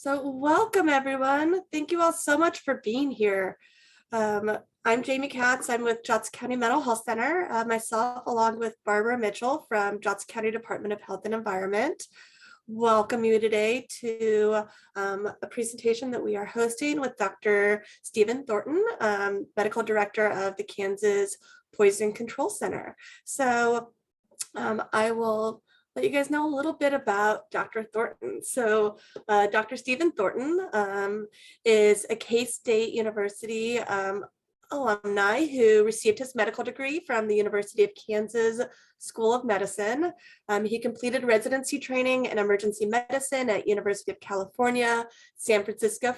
So welcome everyone. Thank you all so much for being here. I'm Jamie Katz. I'm with Johnson County Mental Health Center, myself along with Barbara Mitchell from Johnson County Department of Health and Environment. Welcome you today to a presentation that we are hosting with Dr. Steven Thornton, Medical Director of the Kansas Poison Control Center. So I will let you guys know a little bit about Dr. Thornton. So Dr. Steven Thornton is a K-State University alumni who received his medical degree from the University of Kansas School of Medicine. He completed residency training in emergency medicine at University of California, San Francisco,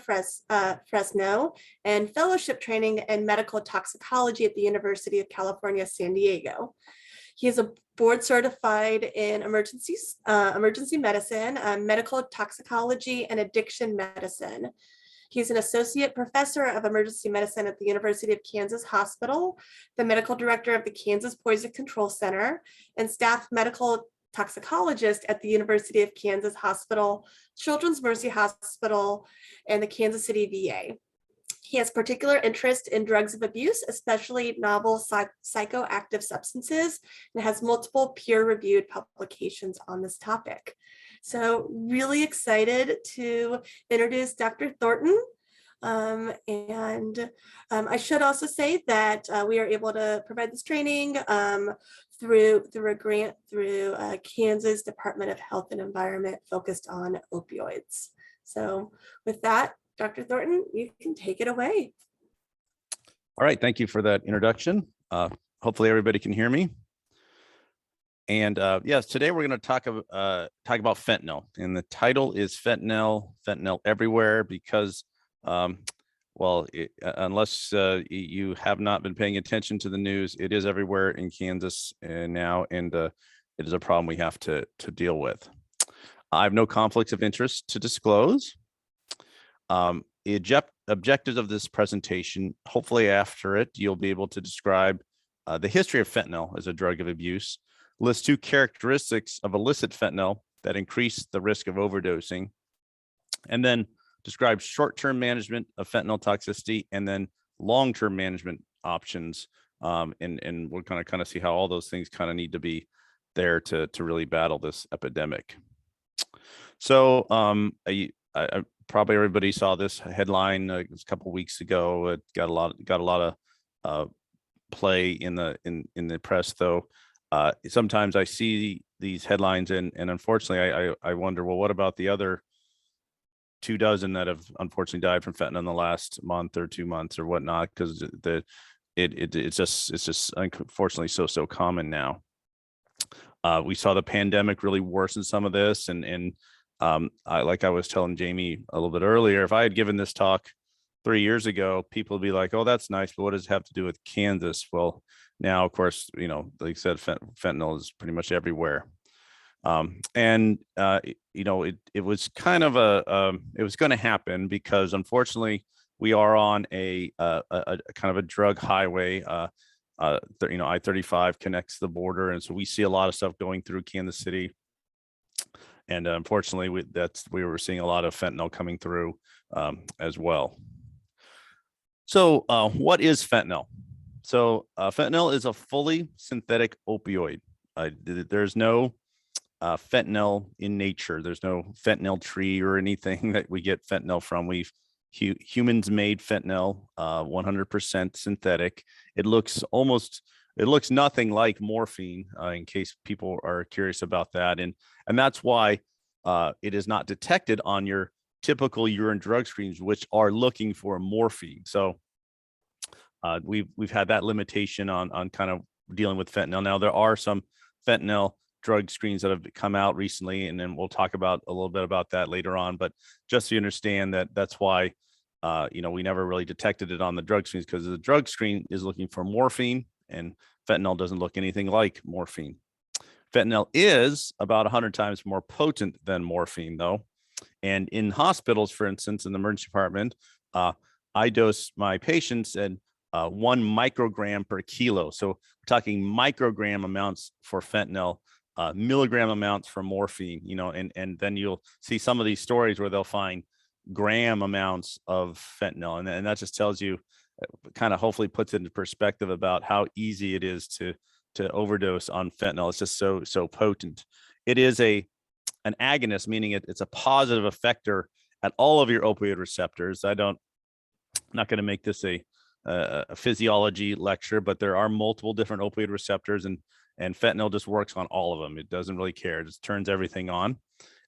Fresno, and fellowship training in medical toxicology at the University of California, San Diego. He is a board certified in emergency medicine, medical toxicology, and addiction medicine. He's an associate professor of emergency medicine at the University of Kansas Hospital, the medical director of the Kansas Poison Control Center, and staff medical toxicologist at the University of Kansas Hospital, Children's Mercy Hospital, and the Kansas City VA. He has particular interest in drugs of abuse, especially novel psychoactive substances, and has multiple peer-reviewed publications on this topic. So really excited to introduce Dr. Thornton. I should also say that we are able to provide this training through a grant through Kansas Department of Health and Environment focused on opioids. So with that, Dr. Thornton, you can take it away. All right, thank you for that introduction. Hopefully everybody can hear me. And yes, today we're going to talk about fentanyl, and the title is Fentanyl Everywhere, because, unless you have not been paying attention to the news, it is everywhere in Kansas now, and it is a problem we have to deal with. I have no conflicts of interest to disclose. The objectives of this presentation, hopefully after it, you'll be able to describe the history of fentanyl as a drug of abuse, list 2 characteristics of illicit fentanyl that increase the risk of overdosing, and then describe short-term management of fentanyl toxicity and then long-term management options. And we're going to kind of see how all those things kind of need to be there to really battle this epidemic. So I probably everybody saw this headline a couple of weeks ago. It got a lot of play in the press, though. Sometimes I see these headlines and unfortunately I wonder, well, what about the other 24 that have unfortunately died from fentanyl in the last month or 2 months or whatnot? Because it's just unfortunately so common now. We saw the pandemic really worsen some of this, and like I was telling Jamie a little bit earlier, if I had given this talk 3 years ago, people would be like, oh, that's nice, but what does it have to do with Kansas? Well, now, of course, like I said, fentanyl is pretty much everywhere. It was kind of it was going to happen because unfortunately we are on a kind of a drug highway. I-35 connects the border, and so we see a lot of stuff going through Kansas City. And unfortunately, we were seeing a lot of fentanyl coming through as well. So what is fentanyl? So fentanyl is a fully synthetic opioid. There's no fentanyl in nature. There's no fentanyl tree or anything that we get fentanyl from. Humans made fentanyl, 100% synthetic. It looks nothing like morphine, in case people are curious about that. And that's why it is not detected on your typical urine drug screens, which are looking for morphine. So we've had that limitation on kind of dealing with fentanyl. Now there are some fentanyl drug screens that have come out recently, and then we'll talk about a little bit about that later on. But just so you understand that's why we never really detected it on the drug screens, because the drug screen is looking for morphine, and fentanyl doesn't look anything like morphine. Fentanyl is about 100 times more potent than morphine, though. And in hospitals, for instance, in the emergency department, I dose my patients at 1 microgram per kilo. So we're talking microgram amounts for fentanyl, milligram amounts for morphine, and then you'll see some of these stories where they'll find gram amounts of fentanyl. And that just tells you, kind of hopefully puts it into perspective about how easy it is to overdose on fentanyl. It's just so potent. It is an agonist, meaning it's a positive effector at all of your opioid receptors. I'm not going to make this a physiology lecture, but there are multiple different opioid receptors, and fentanyl just works on all of them. It doesn't really care. It just turns everything on.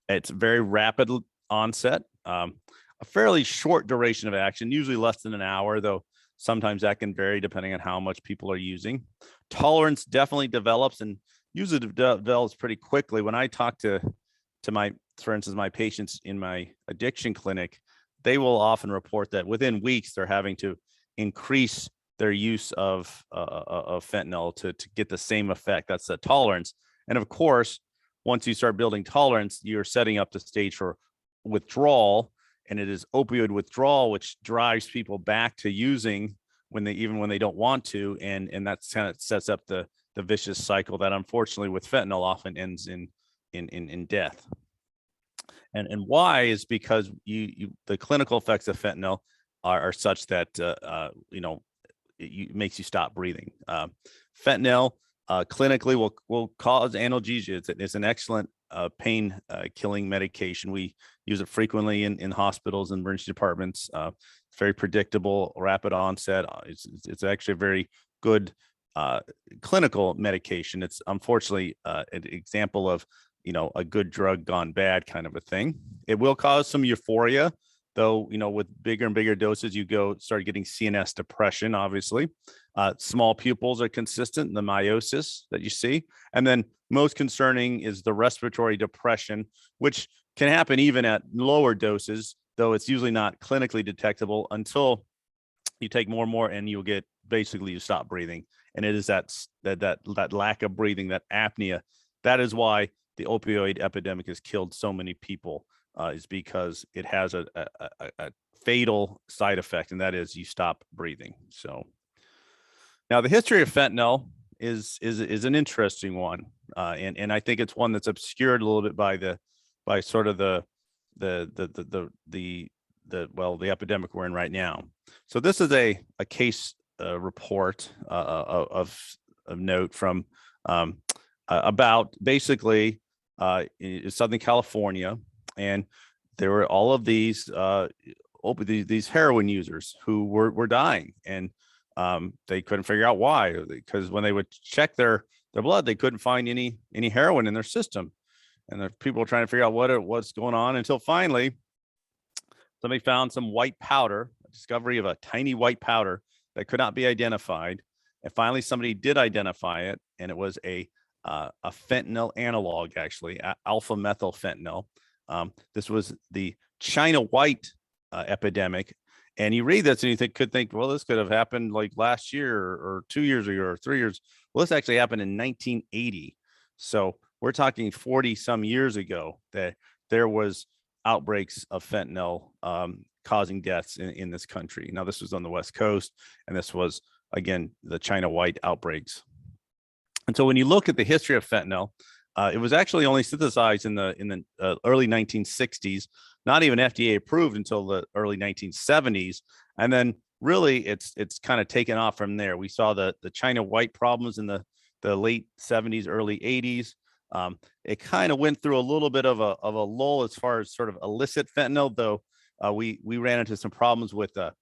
It's very rapid onset, a fairly short duration of action, usually less than an hour, though sometimes that can vary depending on how much people are using. Tolerance definitely develops, and usually develops pretty quickly. When I talk to for instance, my patients in my addiction clinic, they will often report that within weeks they're having to increase their use of fentanyl to get the same effect. That's the tolerance. And of course, once you start building tolerance, you're setting up the stage for withdrawal, and it is opioid withdrawal which drives people back to using when they don't want to, and that kind of sets up the vicious cycle that unfortunately with fentanyl often ends in death. And why is because the clinical effects of fentanyl are such that it makes you stop breathing. Fentanyl clinically will cause analgesia. It's an excellent pain killing medication. We use it frequently in hospitals and emergency departments. It's very predictable, rapid onset. It's actually a very good clinical medication. It's unfortunately an example of a good drug gone bad kind of a thing. It will cause some euphoria, though, with bigger and bigger doses, you start getting CNS depression, obviously. Small pupils are consistent, the meiosis that you see. And then most concerning is the respiratory depression, which can happen even at lower doses, though it's usually not clinically detectable until you take more and more, and you'll get, basically you stop breathing. And it is that lack of breathing, that apnea. That is why the opioid epidemic has killed so many people, is because it has a fatal side effect, and that is you stop breathing. So now the history of fentanyl is an interesting one, and I think it's one that's obscured a little bit by sort of the epidemic we're in right now. So this is a case report of note from about basically in Southern California, and there were all of these heroin users who were dying, and they couldn't figure out why, because when they would check their blood, they couldn't find any heroin in their system, and the people were trying to figure out what's going on, until finally somebody found some white powder, a discovery of a tiny white powder that could not be identified, and finally somebody did identify it, and it was a fentanyl analog, actually, alpha methyl fentanyl. This was the China white epidemic. And you read this and you could think, well, this could have happened like last year or 2 years ago or 3 years. Well, this actually happened in 1980. So we're talking 40 some years ago that there was outbreaks of fentanyl causing deaths in this country. Now, this was on the West Coast, and this was, again, the China white outbreaks. And so when you look at the history of fentanyl, it was actually only synthesized in the early 1960s, not even FDA approved until the early 1970s. And then really it's kind of taken off from there. We saw the China white problems in the late 70s, early 80s. It kind of went through a little bit of a lull as far as sort of illicit fentanyl, though we ran into some problems with like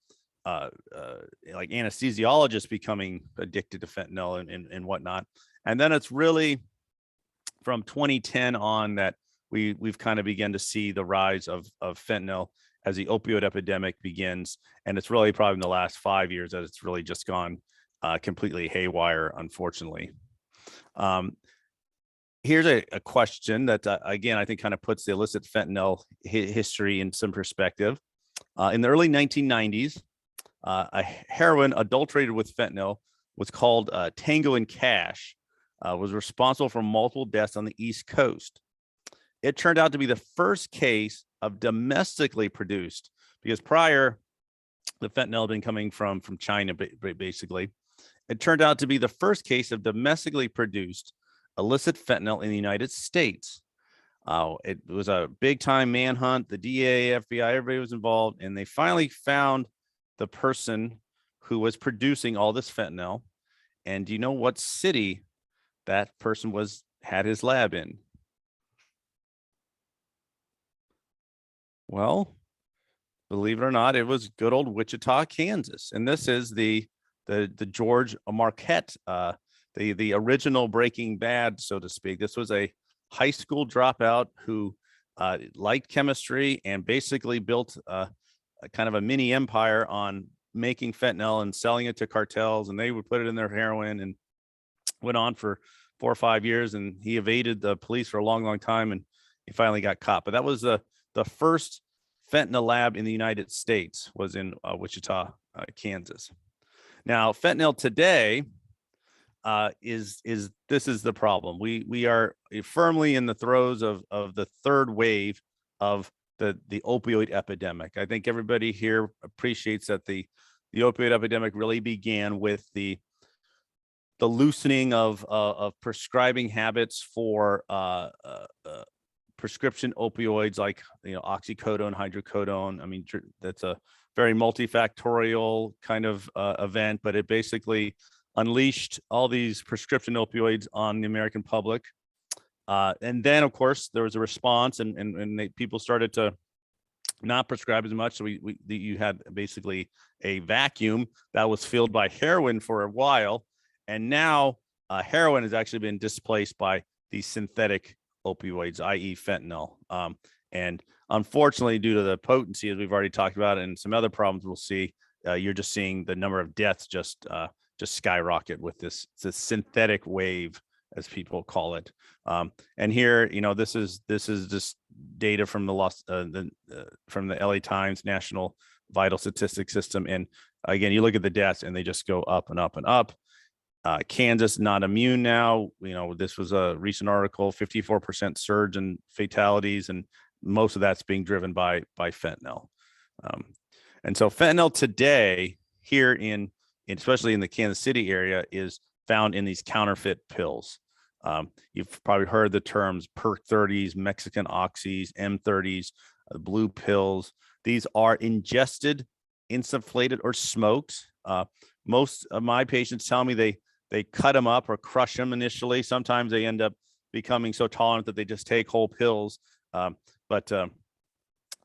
anesthesiologists becoming addicted to fentanyl and whatnot. And then it's really from 2010 on that we've kind of begun to see the rise of fentanyl as the opioid epidemic begins. And it's really probably in the last 5 years that it's really just gone completely haywire, unfortunately. Here's a question that, again, I think kind of puts the illicit fentanyl history in some perspective. In the early 1990s, a heroin adulterated with fentanyl was called Tango and Cash, was responsible for multiple deaths on the East Coast. It turned out to be the first case of domestically produced, because prior, the fentanyl had been coming from China, basically. It turned out to be the first case of domestically produced illicit fentanyl in the United States. It was a big time manhunt. The DA, FBI, everybody was involved, and they finally found the person who was producing all this fentanyl. And do you know what city that person had his lab in? Well, believe it or not, it was good old Wichita, Kansas. And this is the George Marquette, the original Breaking Bad, so to speak. This was a high school dropout who liked chemistry and basically built a kind of a mini empire on making fentanyl and selling it to cartels, and they would put it in their heroin, and went on for 4 or 5 years, and he evaded the police for a long, long time, and he finally got caught. But that was the first fentanyl lab in the United States, was in Wichita, Kansas. Now, fentanyl today is the problem. We are firmly in the throes of the third wave of the opioid epidemic. I think everybody here appreciates that the opioid epidemic really began with the loosening of prescribing habits for prescription opioids like oxycodone, hydrocodone. I mean, that's a very multifactorial kind of event, but it basically unleashed all these prescription opioids on the American public. And then, of course, there was a response, and people started to not prescribe as much. So you had basically a vacuum that was filled by heroin for a while. And now heroin has actually been displaced by these synthetic opioids, i.e. fentanyl. And unfortunately, due to the potency, as we've already talked about, and some other problems we'll see, you're just seeing the number of deaths just skyrocket with this synthetic wave, as people call it. And here, this is just data from from the LA Times National Vital Statistics System. And again, you look at the deaths, and they just go up and up and up. Kansas not immune now. This was a recent article, 54% surge in fatalities, and most of that's being driven by fentanyl. And so fentanyl today here especially in the Kansas City area, is found in these counterfeit pills. You've probably heard the terms Perk 30s, Mexican oxys, M30s, blue pills. These are ingested, insufflated, or smoked. Most of my patients tell me they cut them up or crush them initially. Sometimes they end up becoming so tolerant that they just take whole pills. But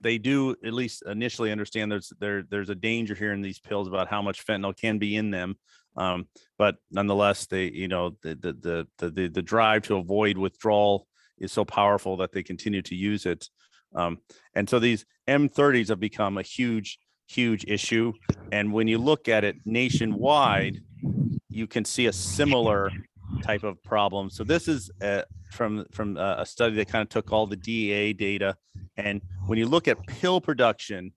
they do at least initially understand there's a danger here in these pills about how much fentanyl can be in them. But nonetheless, the drive to avoid withdrawal is so powerful that they continue to use it. And so these M30s have become a huge issue. And when you look at it nationwide, you can see a similar type of problem. So this is from a study that kind of took all the DEA data, and when you look at pill production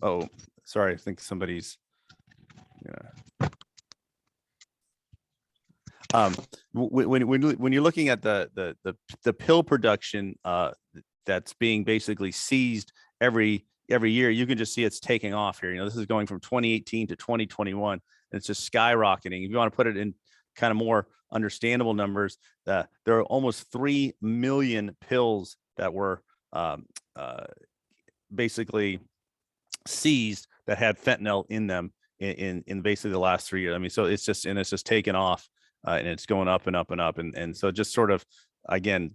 oh, sorry, I think somebody's when you're looking at the pill production that's being basically seized every year, you can just see it's taking off here. This is going from 2018 to 2021, and it's just skyrocketing. If you want to put it in kind of more understandable numbers, there are almost 3 million pills that were basically seized that had fentanyl in them in basically the last 3 years. I mean, so it's just taken off, and it's going up and up and up. And so just sort of, again,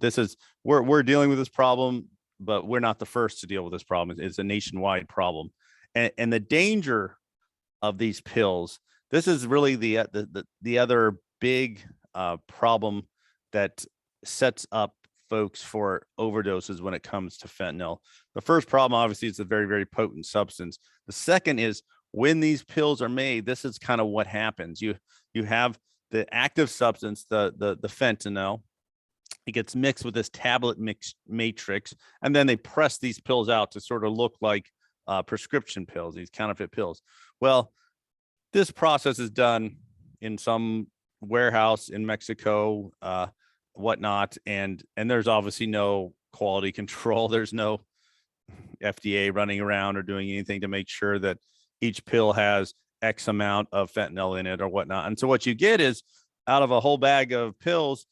we're dealing with this problem, but we're not the first to deal with this problem. It's a nationwide problem. And the danger of these pills, this is really the other big problem that sets up folks for overdoses when it comes to fentanyl. The first problem, obviously, is a very, very potent substance. The second is when these pills are made, this is kind of what happens. You have the active substance, the fentanyl. It gets mixed with this tablet mix matrix, and then they press these pills out to sort of look like prescription pills, these counterfeit pills. Well, this process is done in some warehouse in Mexico, whatnot, and there's obviously no quality control. There's no FDA running around or doing anything to make sure that each pill has X amount of fentanyl in it or whatnot. And so what you get is out of a whole bag of pills,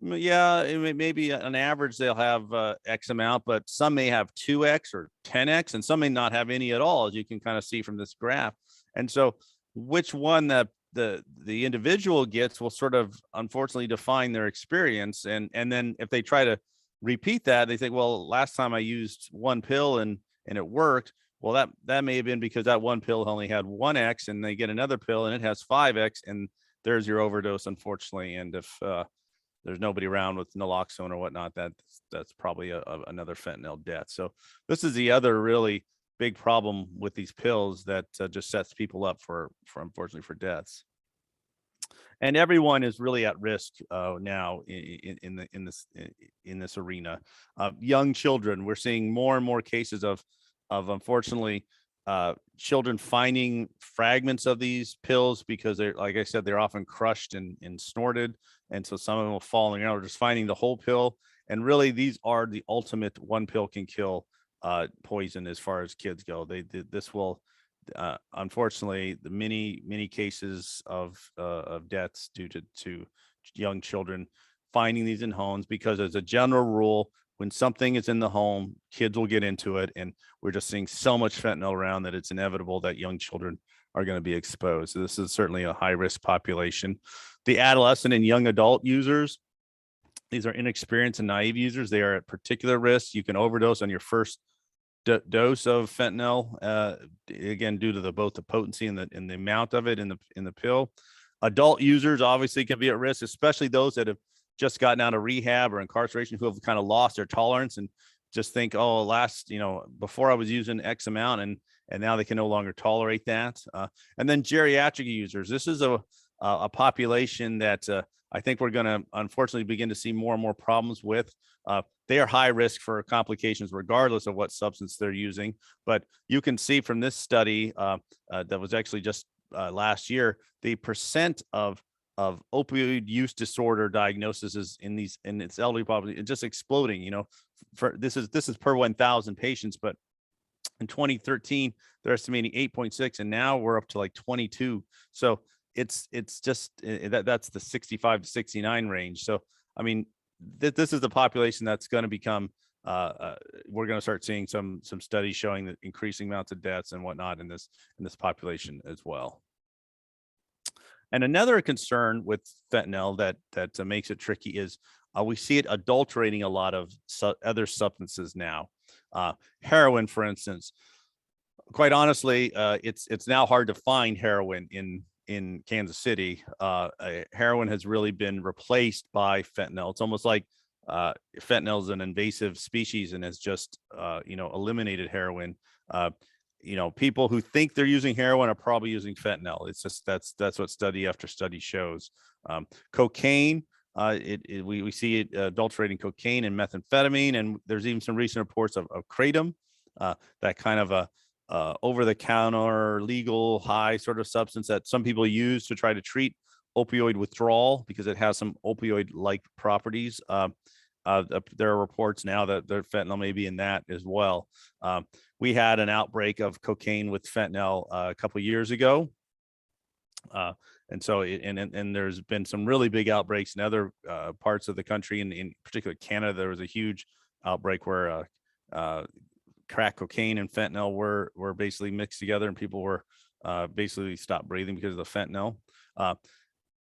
yeah, maybe on average they'll have X amount, but some may have 2X or 10X, and some may not have any at all, as you can kind of see from this graph. And so which one that the individual gets will sort of unfortunately define their experience. And then if they try to repeat that, they think, well, last time I used one pill and it worked. Well, that may have been because that one pill only had 1X, and they get another pill and it has 5X, and there's your overdose, unfortunately. And if there's nobody around with naloxone or whatnot, that's probably another fentanyl death. So this is the other really big problem with these pills that just sets people up for unfortunately for deaths. And everyone is really at risk now in this arena. Young children, we're seeing more and more cases of unfortunately children finding fragments of these pills because they're, like I said, they're often crushed and snorted. And so some of them will fall around, or just finding the whole pill. And really, these are the ultimate one pill can kill poison as far as kids go. This will, unfortunately, the many cases of deaths due to young children finding these in homes, because as a general rule, when something is in the home, kids will get into it. And we're just seeing so much fentanyl around that it's inevitable that young children are going to be exposed. So this is certainly a high risk population. The adolescent and young adult users, these are inexperienced and naive users. They are at particular risk. You can overdose on your first dose of fentanyl, again, due to both the potency and the amount of it in the pill. Adult users obviously can be at risk, especially those that have just gotten out of rehab or incarceration, who have kind of lost their tolerance and just think, oh, before I was using X amount, and now they can no longer tolerate that. And then geriatric users. This is a population that I think we're going to unfortunately begin to see more and more problems with. They are high risk for complications regardless of what substance they're using. But you can see from this study that was actually just last year, the percent of opioid use disorder diagnoses in its elderly population just exploding. This is per 1,000 patients, but in 2013 they're estimating 8.6, and now we're up to like 22. So it's just that's the 65 to 69 range. So I mean, this is the population that's going to become. We're going to start seeing some studies showing that increasing amounts of deaths and whatnot in this population as well. And another concern with fentanyl that makes it tricky is we see it adulterating a lot of other substances now. Heroin, for instance. Quite honestly, it's now hard to find heroin in Kansas City. Heroin has really been replaced by fentanyl. It's almost like fentanyl is an invasive species and has just eliminated heroin. People who think they're using heroin are probably using fentanyl. It's just that's what study after study shows. Cocaine, we see it adulterating cocaine and methamphetamine, and there's even some recent reports of kratom, that kind of a over-the-counter legal high sort of substance that some people use to try to treat opioid withdrawal because it has some opioid-like properties. There are reports now that the fentanyl may be in that as well. We had an outbreak of cocaine with fentanyl a couple of years ago. And so there's been some really big outbreaks in other parts of the country. In particular, Canada, there was a huge outbreak where crack cocaine and fentanyl were basically mixed together, and people were basically stopped breathing because of the fentanyl.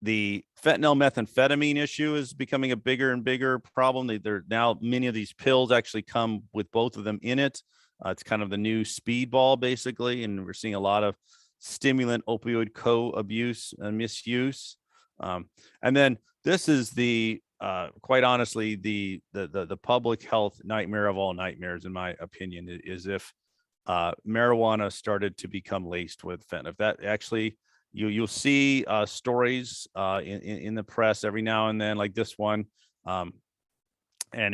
The fentanyl methamphetamine issue is becoming a bigger and bigger problem. There now many of these pills actually come with both of them in it. It's kind of the new speedball, basically, and we're seeing a lot of stimulant opioid co-abuse and misuse. And then this is the quite honestly the public health nightmare of all nightmares, in my opinion, is if marijuana started to become laced with fentanyl. If that actually, you'll see stories in the press every now and then, like this one, and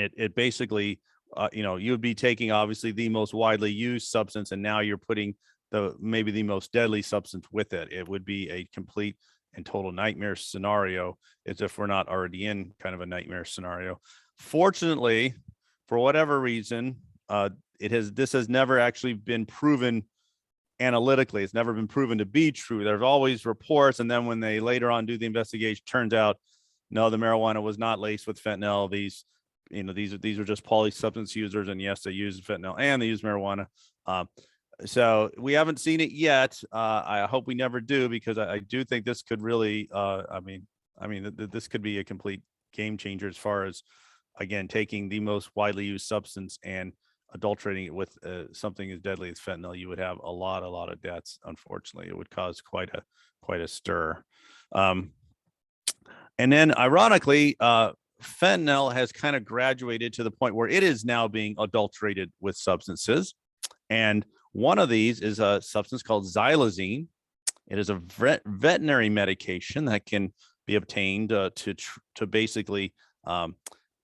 it basically you would be taking obviously the most widely used substance, and now you're putting maybe the most deadly substance with it. It would be a complete and total nightmare scenario, as if we're not already in kind of a nightmare scenario. Fortunately, for whatever reason, this has never actually been proven analytically. It's never been proven to be true. There's always reports, and then when they later on do the investigation, turns out no, the marijuana was not laced with fentanyl. These are just polysubstance users, and yes, they use fentanyl and they use marijuana. So we haven't seen it yet. I hope we never do, because I do think this could really, this could be a complete game changer as far as, again, taking the most widely used substance and adulterating it with something as deadly as fentanyl. You would have a lot of deaths. Unfortunately, it would cause quite a stir. And then, ironically, fentanyl has kind of graduated to the point where it is now being adulterated with substances. And one of these is a substance called xylazine. It is a veterinary medication that can be obtained to basically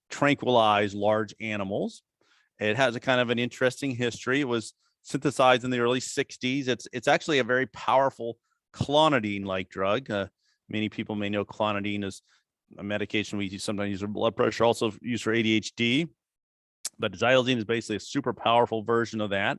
tranquilize large animals. It has a kind of an interesting history. It was synthesized in the early 60s. It's actually a very powerful clonidine-like drug. Many people may know clonidine is a medication we sometimes use for blood pressure, also used for ADHD. But xylazine is basically a super powerful version of that.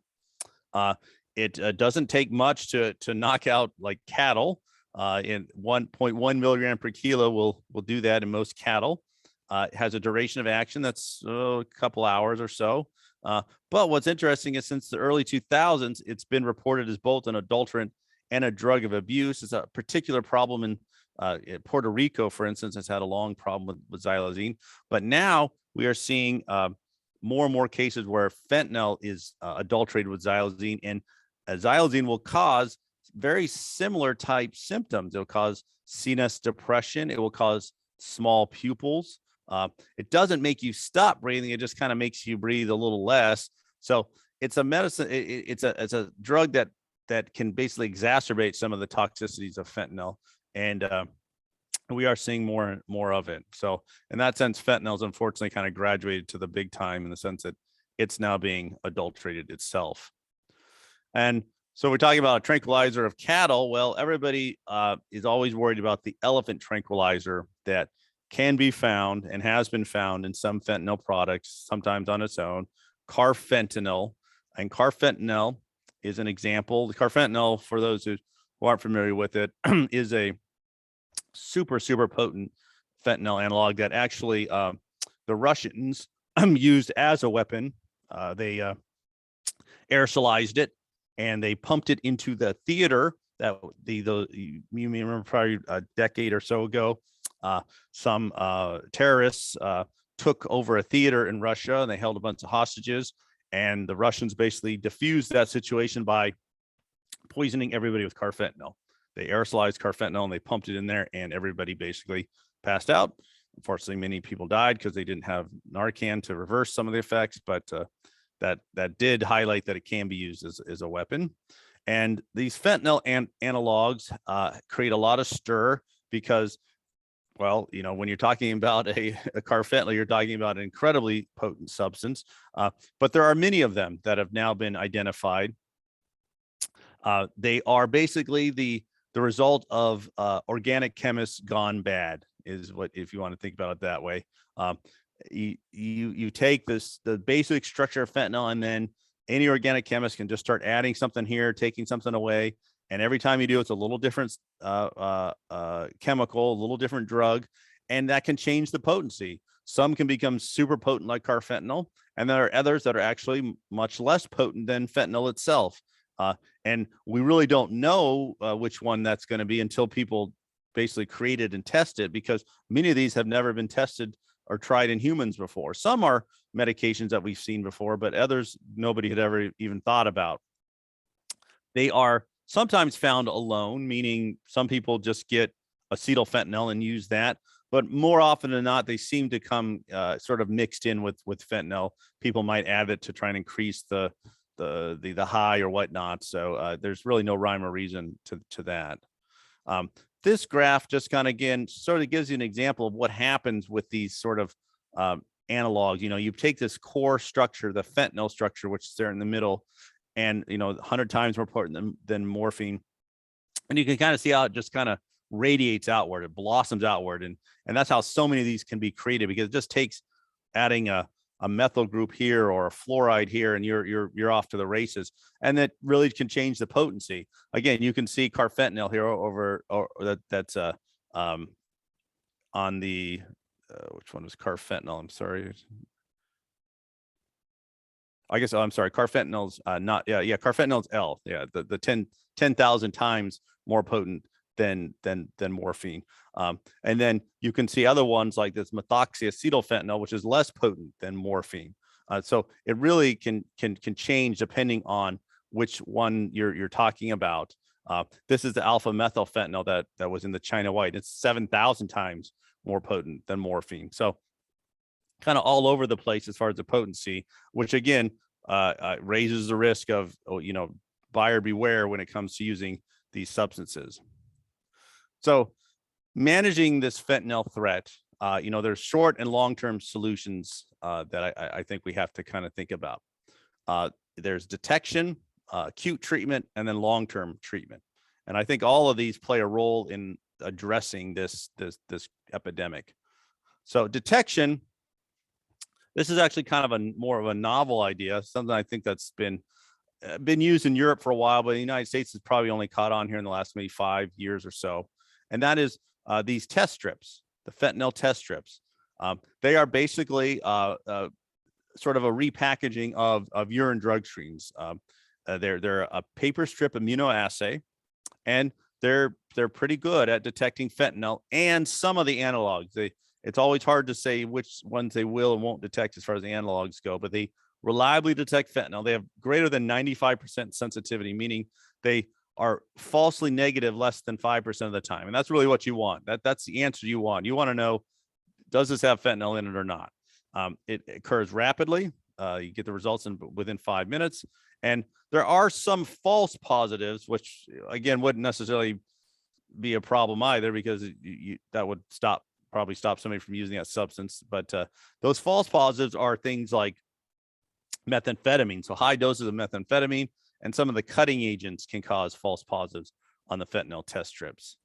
It doesn't take much to knock out like cattle. In 1.1 milligram per kilo will do that in most cattle. It has a duration of action that's a couple hours or so. But what's interesting is since the early 2000s, it's been reported as both an adulterant and a drug of abuse. It's a particular problem in Puerto Rico, for instance, has had a long problem with xylazine. But now we are seeing more and more cases where fentanyl is adulterated with xylazine, and xylazine will cause very similar type symptoms. It will cause CNS depression. It will cause small pupils. It doesn't make you stop breathing. It just kind of makes you breathe a little less. So it's a medicine. It's a drug that can basically exacerbate some of the toxicities of fentanyl. And we are seeing more and more of it. So in that sense, fentanyl is unfortunately kind of graduated to the big time in the sense that it's now being adulterated itself. And so we're talking about a tranquilizer of cattle. Well, everybody is always worried about the elephant tranquilizer that can be found and has been found in some fentanyl products, sometimes on its own, carfentanil. And carfentanil is an example. The carfentanil, for those who aren't familiar with it, is a super potent fentanyl analog that actually the Russians used as a weapon. They aerosolized it and they pumped it into the theater that you may remember probably a decade or so ago. Some terrorists took over a theater in Russia and they held a bunch of hostages, and the Russians basically diffused that situation by poisoning everybody with carfentanil. They aerosolized carfentanil and they pumped it in there, and everybody basically passed out. Unfortunately, many people died because they didn't have Narcan to reverse some of the effects, but that did highlight that it can be used as a weapon. And these fentanyl analogs create a lot of stir because, well, when you're talking about a carfentanil, you're talking about an incredibly potent substance. But there are many of them that have now been identified. They are basically the result of organic chemists gone bad, is what, if you want to think about it that way. You take the basic structure of fentanyl, and then any organic chemist can just start adding something here, taking something away. And every time you do, it's a little different chemical, a little different drug, and that can change the potency. Some can become super potent like carfentanil, and there are others that are actually much less potent than fentanyl itself. And we really don't know which one that's going to be until people basically create it and test it, because many of these have never been tested or tried in humans before. Some are medications that we've seen before, but others nobody had ever even thought about. They are sometimes found alone, meaning some people just get acetyl fentanyl and use that. But more often than not, they seem to come sort of mixed in with fentanyl. People might add it to try and increase the high or whatnot. So there's really no rhyme or reason to that. This graph just kind of, again, sort of gives you an example of what happens with these sort of analogs. You take this core structure, the fentanyl structure, which is there in the middle, and 100 times more potent than morphine, and you can kind of see how it just kind of radiates outward, it blossoms outward, and that's how so many of these can be created, because it just takes adding a a methyl group here or a fluoride here, and you're off to the races. And that really can change the potency. Again, you can see carfentanil here over, or that's on the which one was carfentanil? I'm sorry. I guess, I'm sorry, carfentanil's not, carfentanil's L. Yeah, the 10,000 times more potent than morphine. And then you can see other ones like this methoxyacetylfentanyl, which is less potent than morphine. So it really can change depending on which one you're talking about. This is the alpha methylfentanyl that was in the China White. It's 7,000 times more potent than morphine. So kind of all over the place as far as the potency, which again raises the risk of, buyer beware when it comes to using these substances. So managing this fentanyl threat, there's short and long-term solutions that I think we have to kind of think about. There's detection, acute treatment, and then long-term treatment. And I think all of these play a role in addressing this epidemic. So detection, this is actually kind of more of a novel idea, something I think that's been used in Europe for a while, but the United States has probably only caught on here in the last maybe 5 years or so. And that is these test strips, the fentanyl test strips. They are basically sort of a repackaging of urine drug screens. They're a paper strip immunoassay, and they're pretty good at detecting fentanyl and some of the analogs. It's always hard to say which ones they will and won't detect as far as the analogs go, but they reliably detect fentanyl. They have greater than 95% sensitivity, meaning they are falsely negative less than 5% of the time. And that's really what you want. That's the answer you want. You want to know, does this have fentanyl in it or not? It occurs rapidly. You get the results within 5 minutes. And there are some false positives, which again wouldn't necessarily be a problem either, because that would probably stop somebody from using that substance. But those false positives are things like methamphetamine. So high doses of methamphetamine and some of the cutting agents can cause false positives on the fentanyl test strips.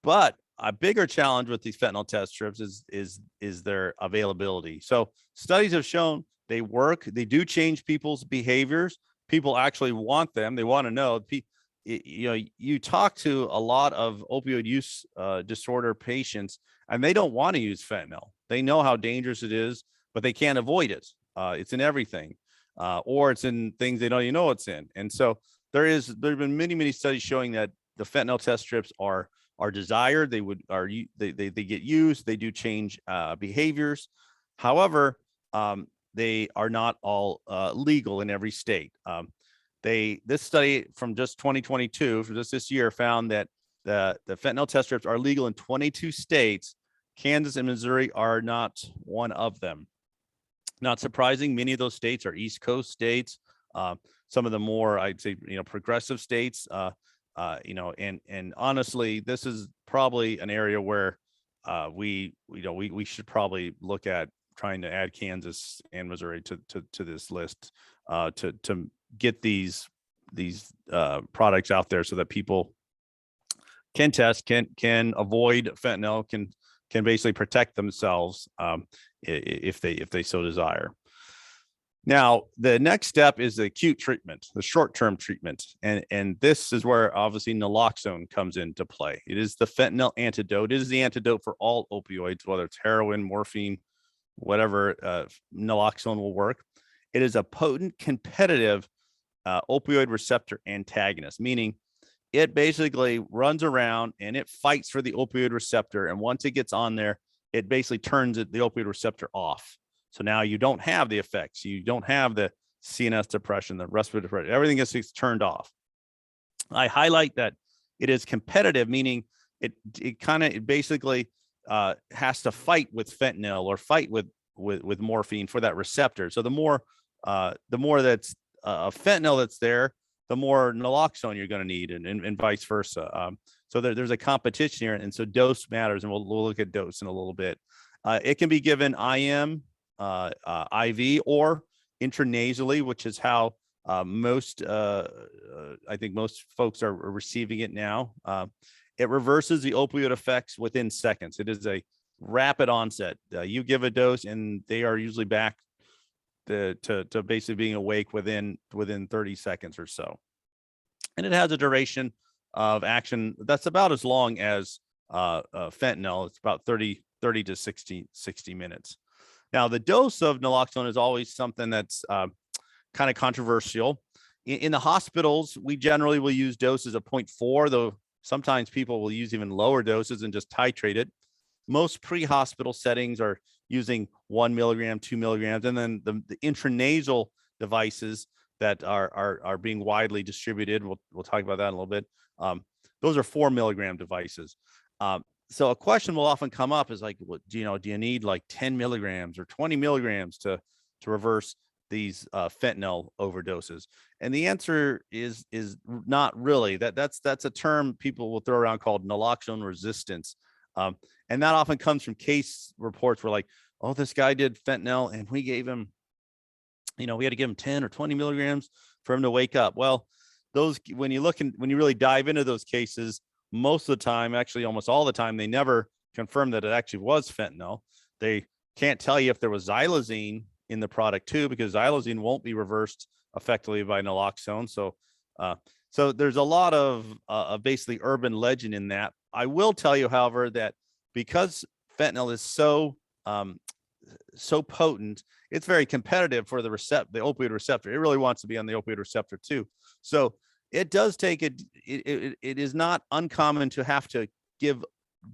But a bigger challenge with these fentanyl test strips is their availability. So studies have shown they work. They do change people's behaviors. People actually want them. They want to know. You talk to a lot of opioid use disorder patients, and they don't want to use fentanyl. They know how dangerous it is, but they can't avoid it. It's in everything, or it's in things they don't even know it's in. And so there have been many studies showing that the fentanyl test strips are desired. They get used. They do change behaviors. However, they are not all legal in every state. This study from just 2022, for just this year, found that the fentanyl test strips are legal in 22 states. Kansas and Missouri are not one of them. Not surprising, many of those states are East Coast states. Some of the more, I'd say, progressive states. And honestly, this is probably an area where we should probably look at trying to add Kansas and Missouri to this list to get these products out there so that people can test, can avoid fentanyl, can basically protect themselves if they so desire. Now, the next step is the acute treatment, the short-term treatment. And this is where obviously naloxone comes into play. It is the fentanyl antidote. It is the antidote for all opioids, whether it's heroin, morphine, whatever, naloxone will work. It is a potent, competitive opioid receptor antagonist, meaning it basically runs around and it fights for the opioid receptor. And once it gets on there, it basically turns the opioid receptor off. So now you don't have the effects. You don't have the CNS depression, the respiratory depression. Everything is turned off. I highlight that it is competitive, meaning it basically has to fight with fentanyl or fight with morphine for that receptor. So the more that's fentanyl that's there, the more naloxone you're going to need, and vice versa. So there's a competition here, and so dose matters, and we'll look at dose in a little bit. It can be given IM, IV, or intranasally, which is how I think most folks are receiving it now. It reverses the opioid effects within seconds. It is a rapid onset. You give a dose and they are usually back to basically being awake within 30 seconds or so. And it has a duration of action that's about as long as fentanyl. It's about 30 to 60 minutes. Now, the dose of naloxone is always something that's kind of controversial. In the hospitals, we generally will use doses of 0.4, though sometimes people will use even lower doses and just titrate it. Most pre-hospital settings are using 1 milligram, 2 milligrams, and then the intranasal devices that are being widely distributed. We'll talk about that in a little bit. Those are 4 milligram devices. So a question will often come up is like, well, do you need like 10 milligrams or 20 milligrams to reverse these fentanyl overdoses? And the answer is not really. That's a term people will throw around called naloxone resistance. And that often comes from case reports where like, oh, this guy did fentanyl and we gave him, we had to give him 10 or 20 milligrams for him to wake up. Well, those, when you really dive into those cases, most of the time, actually almost all the time, they never confirm that it actually was fentanyl. They can't tell you if there was xylazine in the product too, because xylazine won't be reversed effectively by naloxone. So there's a lot of basically urban legend in that. I will tell you, however, that because fentanyl is so potent, it's very competitive for the opioid receptor. It really wants to be on the opioid receptor too. So it does take it is not uncommon to have to give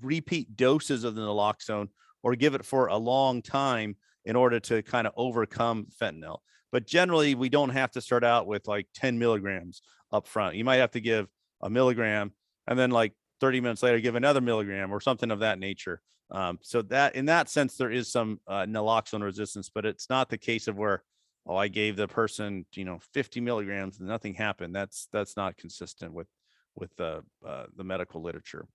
repeat doses of the naloxone or give it for a long time in order to kind of overcome fentanyl. But generally, we don't have to start out with like 10 milligrams up front. You might have to give a milligram and then like 30 minutes later, give another milligram or something of that nature. So that in that sense, there is some naloxone resistance, but it's not the case of where, oh, I gave the person, 50 milligrams and nothing happened. That's not consistent with the medical literature.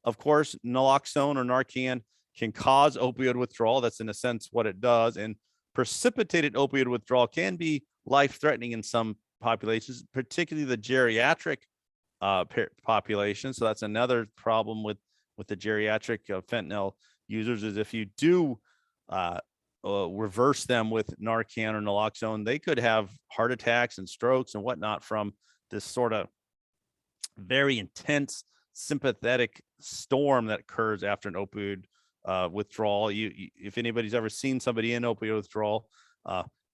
Of course, naloxone or Narcan can cause opioid withdrawal. That's in a sense what it does. And precipitated opioid withdrawal can be life-threatening in some populations, particularly the geriatric population. So that's another problem with the geriatric fentanyl users, is if you do reverse them with Narcan or naloxone, they could have heart attacks and strokes and whatnot from this sort of very intense sympathetic storm that occurs after an opioid withdrawal. If anybody's ever seen somebody in opioid withdrawal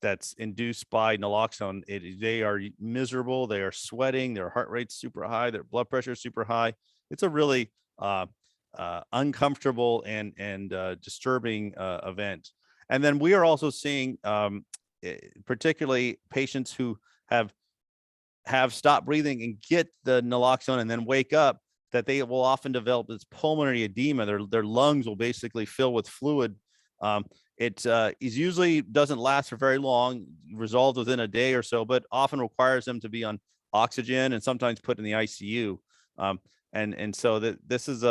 that's induced by naloxone, they are miserable. They are sweating. Their heart rate's super high. Their blood pressure is super high. It's a really uncomfortable and disturbing event. And then we are also seeing particularly patients who have stopped breathing and get the naloxone and then wake up, that they will often develop this pulmonary edema. Their lungs will basically fill with fluid. It usually doesn't last for very long, resolved within a day or so, but often requires them to be on oxygen and sometimes put in the ICU. And so that this is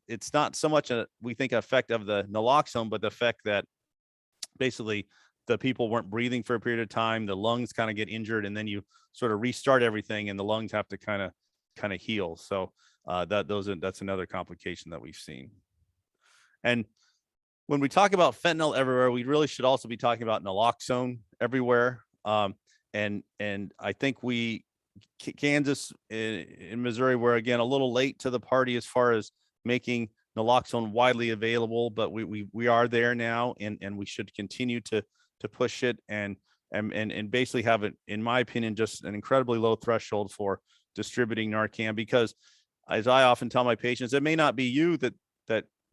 it's not so much we think effect of the naloxone, but the fact that basically the people weren't breathing for a period of time, the lungs kind of get injured, and then you sort of restart everything and the lungs have to kind of heal. So that's another complication that we've seen. And when we talk about fentanyl everywhere, we really should also be talking about naloxone everywhere. And I think Kansas in Missouri, we're again a little late to the party as far as making naloxone widely available, but we are there now, and we should continue to push it and basically have it, in my opinion, just an incredibly low threshold for distributing Narcan, because as I often tell my patients, it may not be you that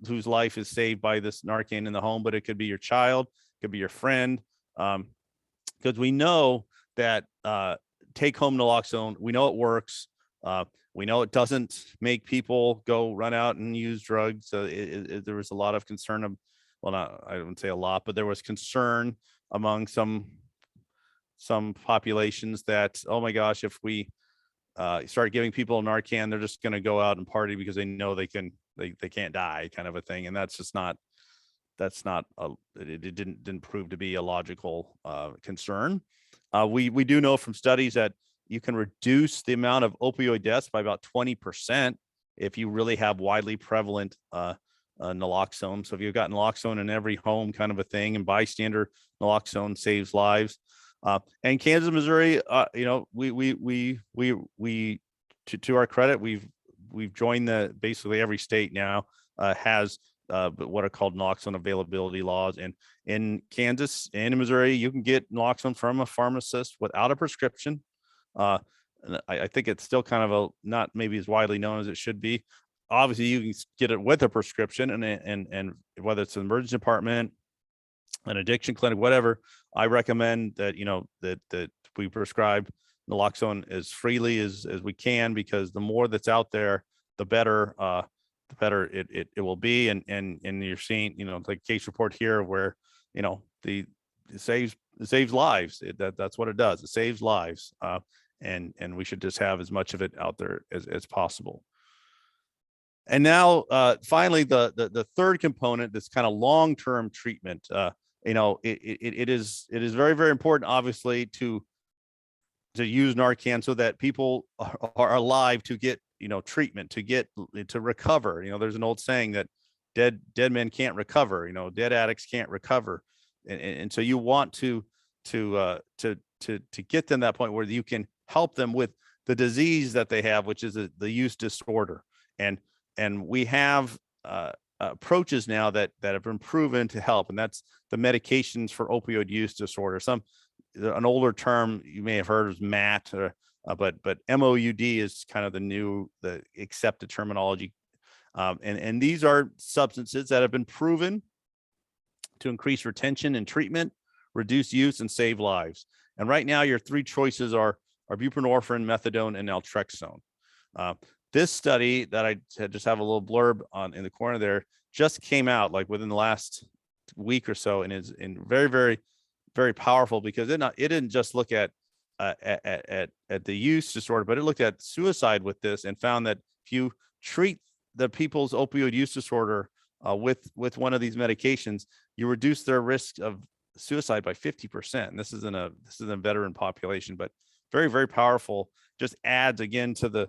whose life is saved by this Narcan in the home, but it could be your child, it could be your friend, because we know that take home naloxone, we know it works. We know it doesn't make people go run out and use drugs. There was a lot of concern I wouldn't say a lot, but there was concern among some populations that, oh my gosh, if we start giving people Narcan, they're just going to go out and party because they know they can't die, kind of a thing. And that's just not, it didn't prove to be a logical concern. We do know from studies that you can reduce the amount of opioid deaths by about 20% if you really have widely prevalent naloxone. So if you've got naloxone in every home, kind of a thing, and bystander naloxone saves lives. And Kansas, Missouri, we to our credit, we've joined basically every state now has what are called naloxone availability laws. And in Kansas and in Missouri, you can get naloxone from a pharmacist without a prescription. And I think it's still kind of not maybe as widely known as it should be. Obviously, you can get it with a prescription, and whether it's an emergency department, an addiction clinic, whatever, I recommend that that we prescribe naloxone as freely as we can, because the more that's out there, the better it will be. And you're seeing the case report here where it saves lives. That's what it does. It saves lives, and we should just have as much of it out there as possible. And now, finally, the third component, this kind of long-term treatment. It is very, very important, obviously, to use Narcan so that people are alive to get treatment, to recover. There's an old saying that dead men can't recover. Dead addicts can't recover, and so you want to get them to that point where you can help them with the disease that they have, which is the use disorder. And we have approaches now that have been proven to help, and that's the medications for opioid use disorder. An older term you may have heard is MAT, but MOUD is kind of the accepted terminology. And these are substances that have been proven to increase retention and treatment, reduce use, and save lives. And right now, your three choices are buprenorphine, methadone, and naltrexone. This study that I just have a little blurb on in the corner there just came out like within the last week or so, and is very, very, very powerful, because it didn't just look at the use disorder, but it looked at suicide with this, and found that if you treat the people's opioid use disorder with one of these medications, you reduce their risk of suicide by 50%. And this is in a veteran population, but very, very powerful. Just adds again to the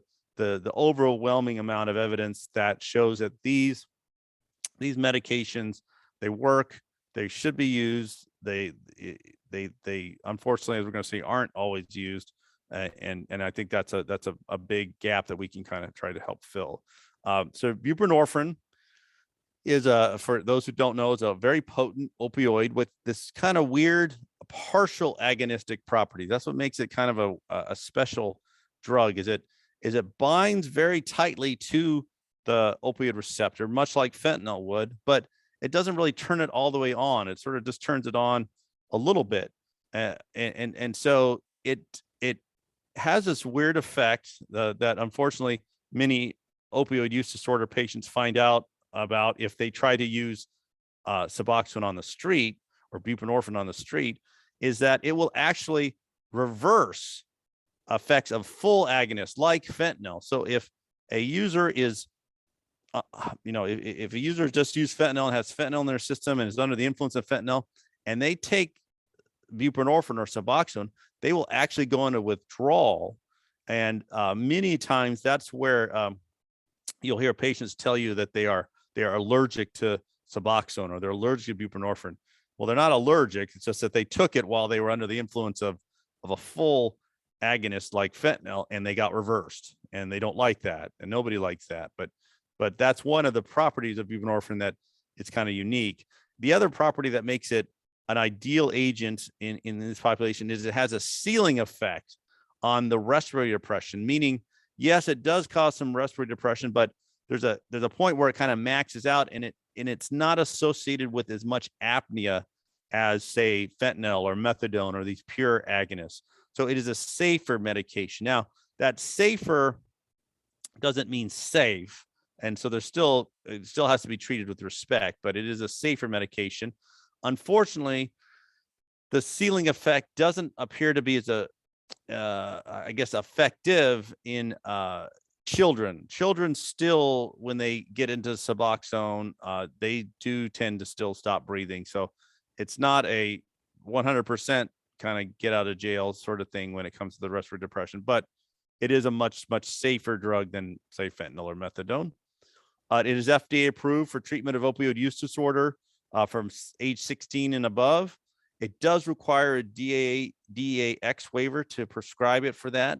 overwhelming amount of evidence that shows that these medications, they work, they should be used. They unfortunately, as we're going to see, aren't always used, and I think that's a big gap that we can kind of try to help fill. So buprenorphine is for those who don't know, is a very potent opioid with this kind of weird partial agonistic property. That's what makes it kind of a special drug. Is it binds very tightly to the opioid receptor, much like fentanyl would, but it doesn't really turn it all the way on. It sort of just turns it on a little bit, and so it has this weird effect that unfortunately many opioid use disorder patients find out about if they try to use Suboxone on the street or buprenorphine on the street, is that it will actually reverse effects of full agonists like fentanyl. So if a user is, if a user just used fentanyl and has fentanyl in their system and is under the influence of fentanyl, and they take buprenorphine or Suboxone, they will actually go into withdrawal. And many times that's where you'll hear patients tell you that they are allergic to Suboxone or they're allergic to buprenorphine. Well, they're not allergic. It's just that they took it while they were under the influence of a full agonist like fentanyl, and they got reversed, and they don't like that, and nobody likes that. But that's one of the properties of buprenorphine that it's kind of unique. The other property that makes it an ideal agent in this population is it has a ceiling effect on the respiratory depression, meaning, yes, it does cause some respiratory depression, but there's a point where it kind of maxes out, and it's not associated with as much apnea as, say, fentanyl or methadone or these pure agonists. So it is a safer medication. Now, that safer doesn't mean safe, and so it still has to be treated with respect, but it is a safer medication. Unfortunately, the ceiling effect doesn't appear to be as effective in children. Children still, when they get into Suboxone, they do tend to still stop breathing. So it's not a 100% kind of get out of jail sort of thing when it comes to the respiratory depression, but it is a much, much safer drug than, say, fentanyl or methadone. It is FDA approved for treatment of opioid use disorder from age 16 and above. It does require a DAX waiver to prescribe it for that.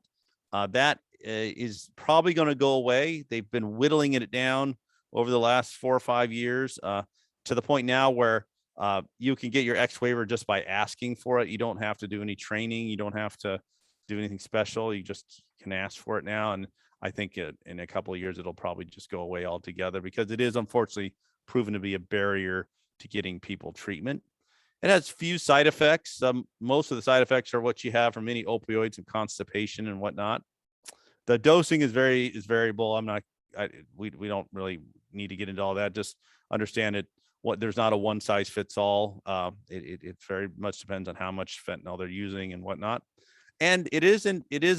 That is probably going to go away. They've been whittling it down over the last 4 or 5 years to the point now where you can get your X waiver just by asking for it. You don't have to do any training. You don't have to do anything special. You just can ask for it now. And I think in a couple of years, it'll probably just go away altogether because it is unfortunately proven to be a barrier to getting people treatment. It has few side effects. Most of the side effects are what you have from many opioids and constipation and whatnot. The dosing is variable. We don't really need to get into all that. Just understand it. There's not a one size fits all. It very much depends on how much fentanyl they're using and whatnot. And it is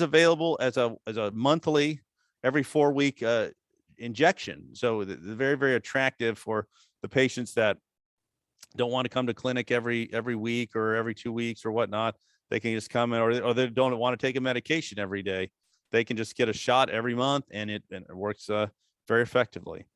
available as a monthly, every 4-week injection. So very, very attractive for the patients that don't want to come to clinic every week or every 2 weeks or whatnot. They can just come in, or they don't want to take a medication every day. They can just get a shot every month, and it works very effectively.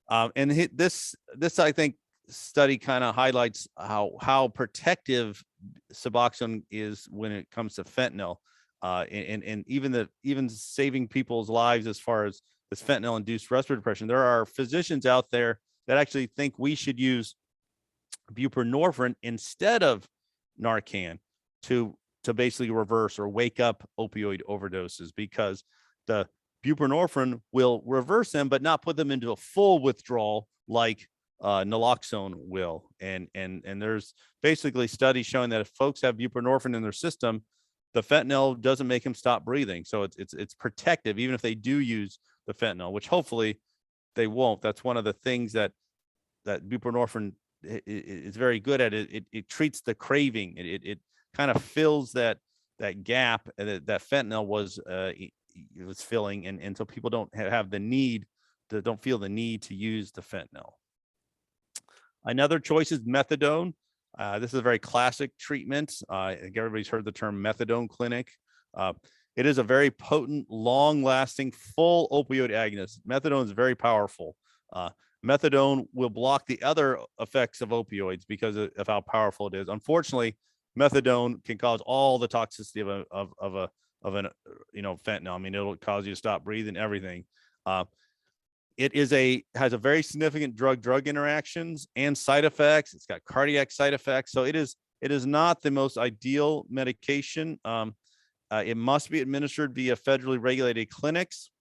And this I think study kind of highlights how protective Suboxone is when it comes to fentanyl, and even saving people's lives as far as this fentanyl-induced respiratory depression. There are physicians out there that actually think we should use buprenorphine instead of Narcan to basically reverse or wake up opioid overdoses, because the buprenorphine will reverse them, but not put them into a full withdrawal like naloxone will. And there's basically studies showing that if folks have buprenorphine in their system, the fentanyl doesn't make them stop breathing. So it's protective, even if they do use the fentanyl, which hopefully they won't. That's one of the things that buprenorphine is very good at. It treats the craving. It kind of fills that gap that fentanyl was filling, and so people don't have the need don't feel the need to use the fentanyl. Another choice is methadone. This is a very classic treatment. I think everybody's heard the term methadone clinic. It is a very potent, long-lasting, full opioid agonist. Methadone is very powerful. Methadone will block the other effects of opioids because of how powerful it is. Unfortunately, methadone can cause all the toxicity of an fentanyl. I mean, it'll cause you to stop breathing, everything. It has a very significant drug interactions and side effects. It's got cardiac side effects. So it is not the most ideal medication. It must be administered via federally regulated clinics.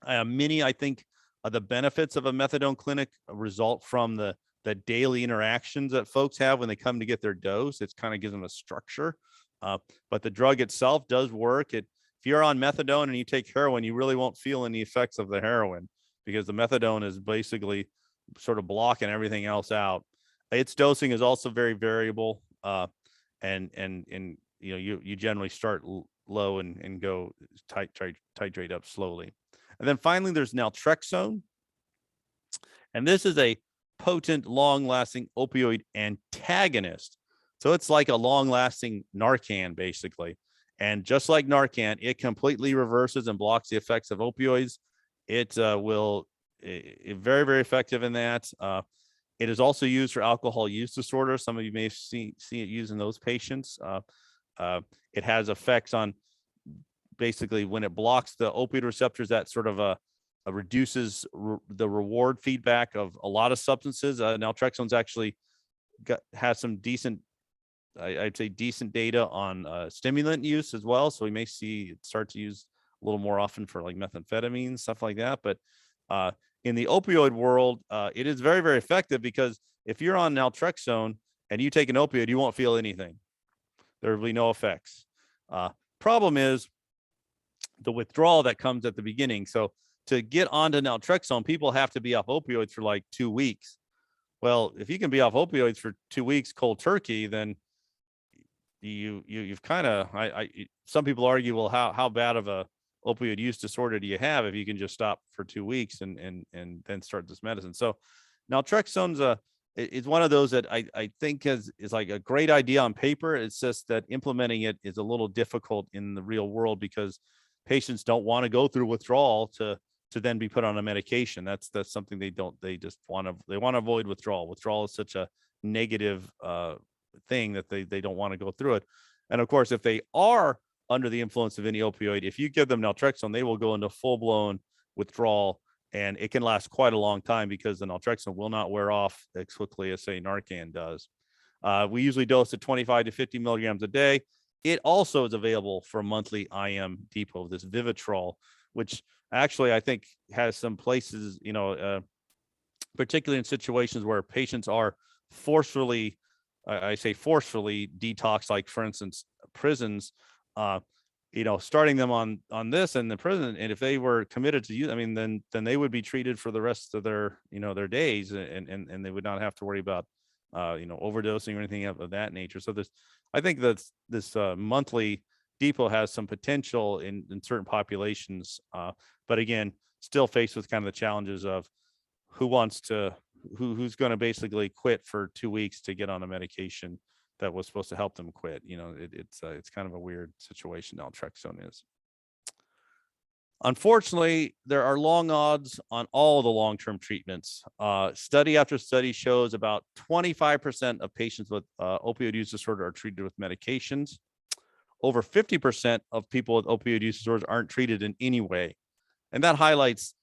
Many, I think, the benefits of a methadone clinic result from the daily interactions that folks have when they come to get their dose. It kind of gives them a structure. But the drug itself does work. If you're on methadone and you take heroin, you really won't feel any effects of the heroin, because the methadone is basically sort of blocking everything else out. Its dosing is also very variable, and you generally start low and go titrate up slowly. And then finally, there's naltrexone, and this is a potent, long-lasting opioid antagonist. So it's like a long-lasting Narcan, basically. And just like Narcan, it completely reverses and blocks the effects of opioids. It will very, very effective in that. It is also used for alcohol use disorder. Some of you may see it used in those patients. It has effects on basically when it blocks the opioid receptors, that sort of reduces the reward feedback of a lot of substances. Naltrexone's actually has some decent, I'd say decent data on stimulant use as well. So we may see it start to use a little more often for like methamphetamine, stuff like that. But in the opioid world, it is very, very effective, because if you're on naltrexone and you take an opioid, you won't feel anything. There will be no effects. Problem is the withdrawal that comes at the beginning. So to get onto naltrexone, people have to be off opioids for like 2 weeks. Well, if you can be off opioids for 2 weeks cold turkey, then you've kind of, some people argue, well, how bad of a opioid use disorder do you have if you can just stop for 2 weeks and then start this medicine? So naltrexone's it's one of those that I think is like a great idea on paper. It's just that implementing it is a little difficult in the real world, because patients don't want to go through withdrawal to to then be put on a medication. That's something they just want to avoid withdrawal. Withdrawal is such a negative thing that they don't want to go through it. And of course, if they are under the influence of any opioid, if you give them naltrexone, they will go into full-blown withdrawal, and it can last quite a long time because the naltrexone will not wear off as quickly as, say, Narcan does. We usually dose at 25 to 50 milligrams a day. It also is available for a monthly IM depot, this Vivitrol, which actually I think has some places, particularly in situations where patients are forcefully, I say forcefully detox, like for instance, prisons, starting them on this in the prison. And if they were committed to use, I mean, then they would be treated for the rest of their, their days, and they would not have to worry about, overdosing or anything of that nature. So I think that this monthly depot has some potential in certain populations, but again, still faced with kind of the challenges of who's going to basically quit for 2 weeks to get on a medication that was supposed to help them quit. It's kind of a weird situation naltrexone is. Unfortunately, there are long odds on all the long-term treatments. Study after study shows about 25% of patients with opioid use disorder are treated with medications. Over 50% of people with opioid use disorders aren't treated in any way. And that highlights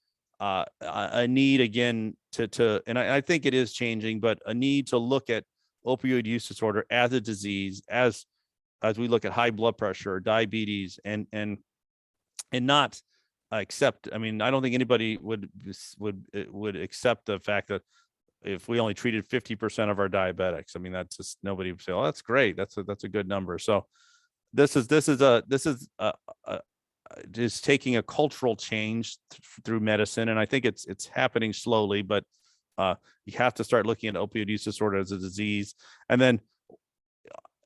a need again and I think it is changing, but a need to look at opioid use disorder as a disease, as we look at high blood pressure or diabetes, and not accept. I mean, I don't think anybody would accept the fact that if we only treated 50% of our diabetics, I mean, that's just, nobody would say, oh, that's great. That's a good number. So this is just taking a cultural change through medicine. And I think it's happening slowly, but you have to start looking at opioid use disorder as a disease. And then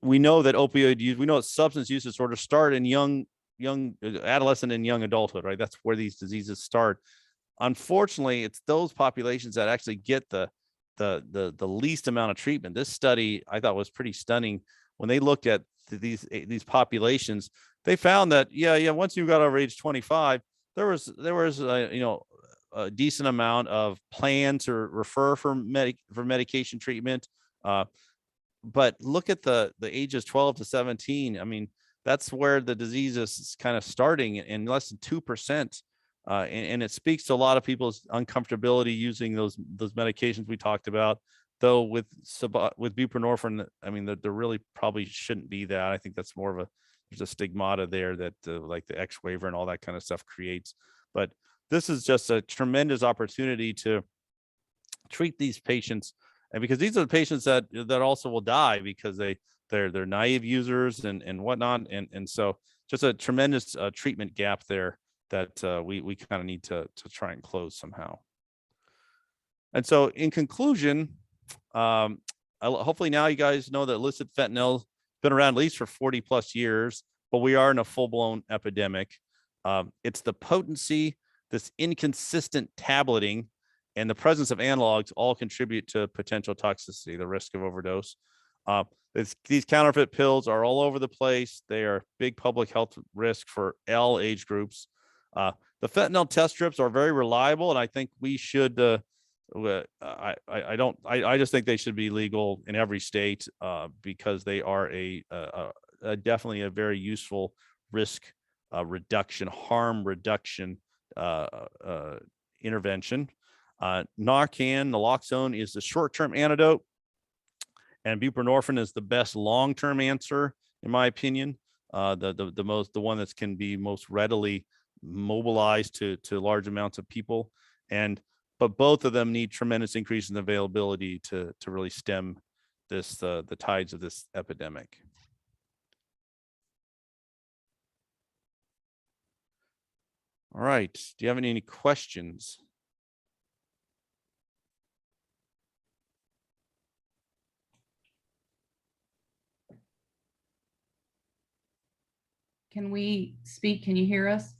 we know that substance use disorders start in young adolescent and young adulthood, right? That's where these diseases start. Unfortunately, it's those populations that actually get the least amount of treatment. This study I thought was pretty stunning. When they looked at these populations, they found that once you got over age 25, there was a decent amount of plans to refer for medication treatment. But look at the ages 12 to 17. I mean, that's where the disease is kind of starting in less than 2%. And it speaks to a lot of people's uncomfortability using those medications we talked about. Though with buprenorphine, I mean, there really probably shouldn't be that. I think that's more of there's a stigmata there that like the X waiver and all that kind of stuff creates. But this is just a tremendous opportunity to treat these patients, and because these are the patients that also will die because they're naive users and whatnot, and so just a tremendous treatment gap there that we kind of need to try and close somehow. And so in conclusion, hopefully now you guys know that illicit fentanyl has been around at least for 40 plus years, but we are in a full-blown epidemic. It's the potency, this inconsistent tableting, and the presence of analogs all contribute to potential toxicity, the risk of overdose. These counterfeit pills are all over the place. They are big public health risk for all age groups. The fentanyl test strips are very reliable, and I think we should. I just think they should be legal in every state because they are definitely a very useful risk reduction, harm reduction intervention. Narcan, naloxone is the short-term antidote, and buprenorphine is the best long-term answer, in my opinion. The one that can be most readily mobilized to large amounts of people, but both of them need tremendous increase in availability to really stem the tides of this epidemic. All right. Do you have any questions? Can we speak? Can you hear us?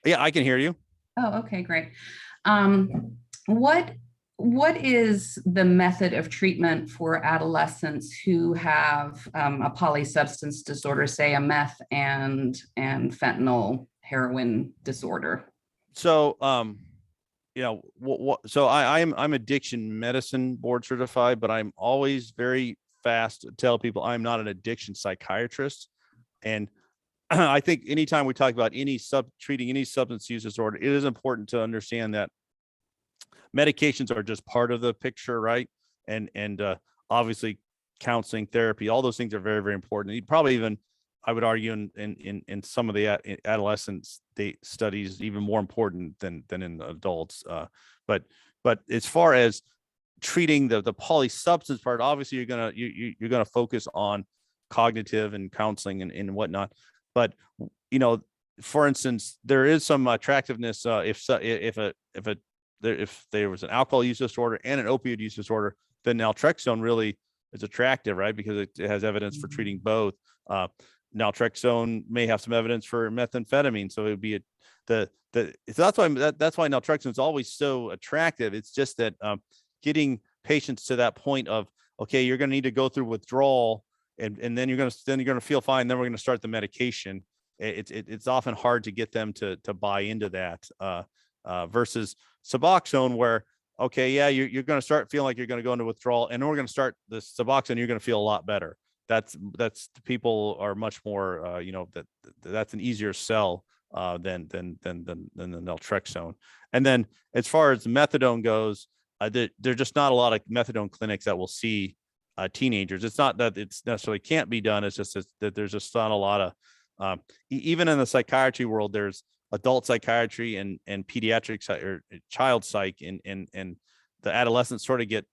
Yeah, I can hear you. Oh, okay, great. What is the method of treatment for adolescents who have a polysubstance disorder, say a meth and fentanyl heroin disorder? So, so I'm addiction medicine board certified, but I'm always very fast to tell people I'm not an addiction psychiatrist. And I think anytime we talk about treating any substance use disorder, it is important to understand that medications are just part of the picture, right? And obviously counseling, therapy, all those things are very, very important. You probably even, I would argue, in some of the adolescents, the studies even more important than in adults. But as far as treating the polysubstance part, obviously you're gonna focus on cognitive and counseling and whatnot. But for instance, there is some attractiveness if there was an alcohol use disorder and an opioid use disorder, then naltrexone really is attractive, right? Because it has evidence for treating both. Naltrexone may have some evidence for methamphetamine, so it would be so that's why naltrexone is always so attractive. It's just that getting patients to that point of, okay, you're going to need to go through withdrawal, and then you're going to feel fine. Then we're going to start the medication. It's often hard to get them to buy into that versus Suboxone, where okay, yeah, you're going to start feeling like you're going to go into withdrawal, and then we're going to start the Suboxone. You're going to feel a lot better. That's people are much more that's an easier sell than the naltrexone. And then as far as methadone goes, there's just not a lot of methadone clinics that will see teenagers. It's not that it's necessarily can't be done. It's just that there's just not a lot of even in the psychiatry world, there's adult psychiatry and pediatric or child psych, and the adolescents sort of get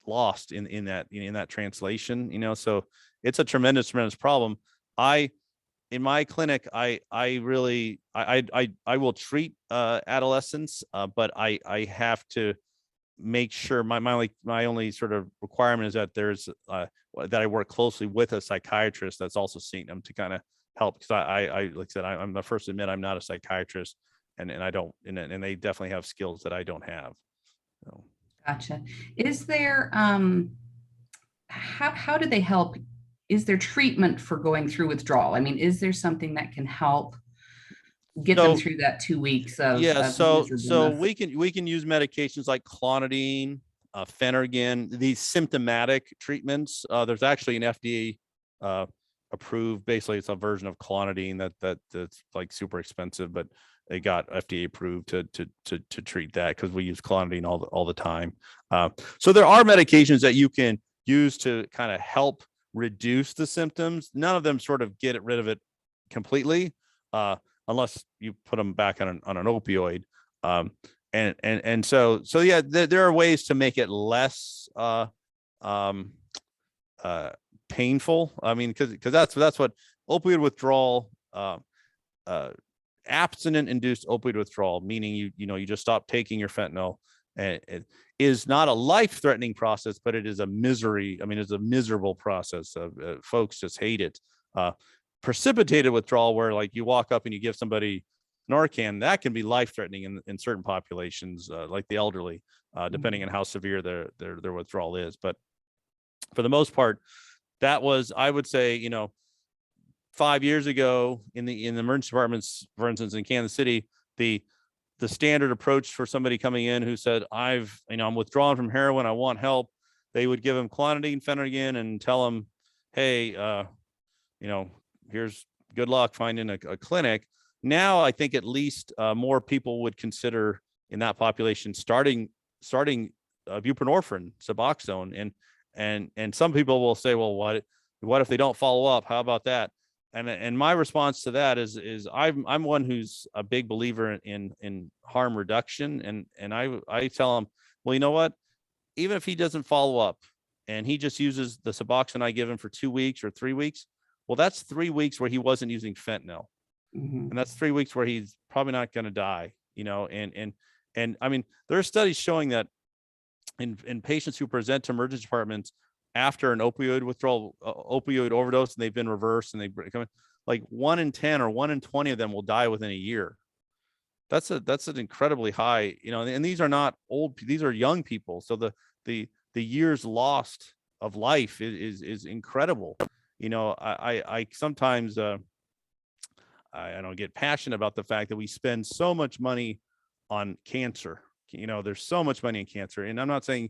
lost in that translation, so it's a tremendous problem. In my clinic, I will treat adolescents, but I have to make sure my only sort of requirement is that there's that I work closely with a psychiatrist that's also seeing them to kind of help, because I like I said, I'm the first to admit I'm not a psychiatrist, and I don't, and they definitely have skills that I don't have. So. Gotcha. Is there how do they help? Is there treatment for going through withdrawal? I mean, is there something that can help get them through that 2 weeks of so we can use medications like clonidine, Phenergan, these symptomatic treatments. There's actually an FDA approved, basically it's a version of clonidine that's like super expensive, but they got FDA approved to treat that, because we use clonidine all the time. So there are medications that you can use to kind of help reduce the symptoms. None of them sort of get rid of it completely, unless you put them back on an opioid. And so yeah, there are ways to make it less painful. I mean, because that's what opioid withdrawal, abstinent induced opioid withdrawal, meaning you just stop taking your fentanyl, and it is not a life-threatening process, but it is it's a miserable process. Folks just hate it. Precipitated withdrawal, where like you walk up and you give somebody Narcan, that can be life-threatening in certain populations, like the elderly, depending on how severe their withdrawal is. But for the most part, that was, I would say, 5 years ago in the emergency departments, for instance, in Kansas City, the standard approach for somebody coming in who said, I'm withdrawing from heroin, I want help, they would give them clonidine, Phenergan, and tell them, hey, here's good luck finding a clinic. Now, I think at least more people would consider in that population starting buprenorphine, Suboxone, and some people will say, well, what if they don't follow up? How about that? And my response to that is I'm one who's a big believer in harm reduction, and I tell them, well, you know what? Even if he doesn't follow up and he just uses the Suboxone I give him for 2 weeks or 3 weeks, well, that's 3 weeks where he wasn't using fentanyl, and that's 3 weeks where he's probably not going to die. And I mean, there are studies showing that in patients who present to emergency departments after an opioid withdrawal, opioid overdose, and they've been reversed, and they come in, like 1 in 10 or 1 in 20 of them will die within a year. That's an incredibly high, and these are not old, these are young people. So the years lost of life is incredible. I sometimes I don't get passionate about the fact that we spend so much money on cancer. There's so much money in cancer, and I'm not saying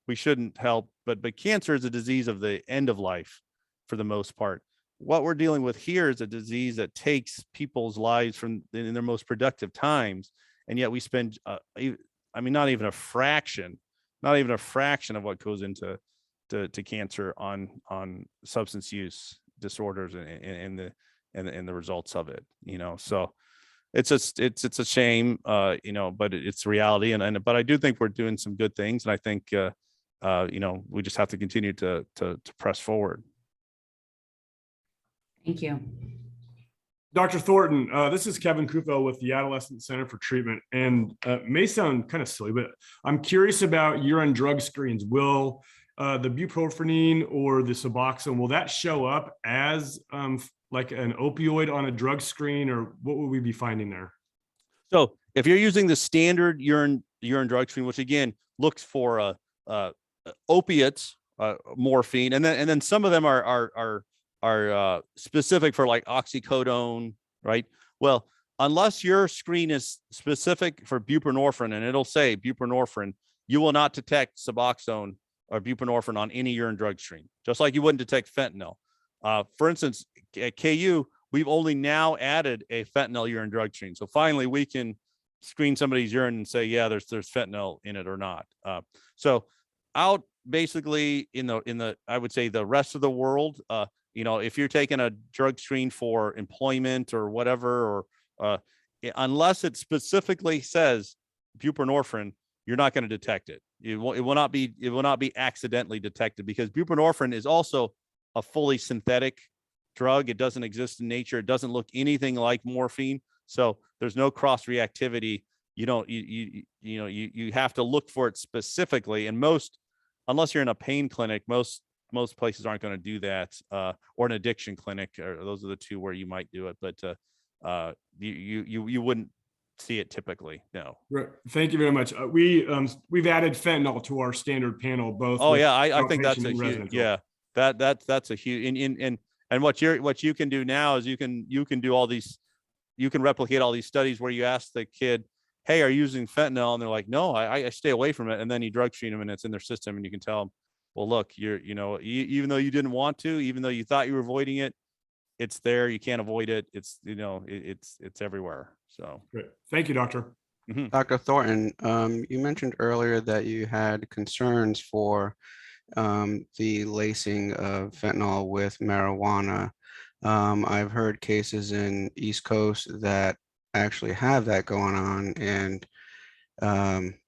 we shouldn't help, but cancer is a disease of the end of life for the most part. What we're dealing with here is a disease that takes people's lives from in their most productive times, and yet we spend, not even a fraction of what goes into to cancer on substance use disorders and the results of it. So it's a shame, but it's reality, but I do think we're doing some good things, and I think we just have to continue to press forward. Thank you. Dr. Thornton, this is Kevin Kufel with the Adolescent Center for Treatment, and may sound kind of silly, but I'm curious about urine drug screens. Will the buprenorphine or the Suboxone, will that show up as like an opioid on a drug screen, or what will we be finding there? So if you're using the standard urine drug screen, which again looks for opiates, morphine, and then some of them are specific for like oxycodone, right? Well, unless your screen is specific for buprenorphine and it'll say buprenorphine, you will not detect Suboxone or buprenorphine on any urine drug screen, just like you wouldn't detect fentanyl. For instance, at KU, we've only now added a fentanyl urine drug screen. So finally we can screen somebody's urine and say, yeah, there's fentanyl in it or not. So out basically in the I would say the rest of the world, if you're taking a drug screen for employment or whatever, or unless it specifically says buprenorphine, you're not going to detect it. It will not be accidentally detected, because buprenorphine is also a fully synthetic drug. It doesn't exist in nature. It doesn't look anything like morphine. So there's no cross reactivity. You have to look for it specifically. And unless you're in a pain clinic, most places aren't going to do that, or an addiction clinic, or those are the two where you might do it, but you wouldn't see it typically. No. Right. Thank you very much. We've added fentanyl to our standard panel, both. Oh yeah, I think that's a huge, yeah. That's a huge, and what you can do now is you can do all these, you can replicate all these studies where you ask the kid, hey, are you using fentanyl? And they're like, no, I stay away from it. And then you drug screen them and it's in their system, and you can tell them, well, look, even though you didn't want to, even though you thought you were avoiding it, it's there. You can't avoid it. It's, it's everywhere. So great. Thank you, Doctor. Mm-hmm. Dr. Thornton, you mentioned earlier that you had concerns for the lacing of fentanyl with marijuana. I've heard cases in East Coast that actually have that going on, and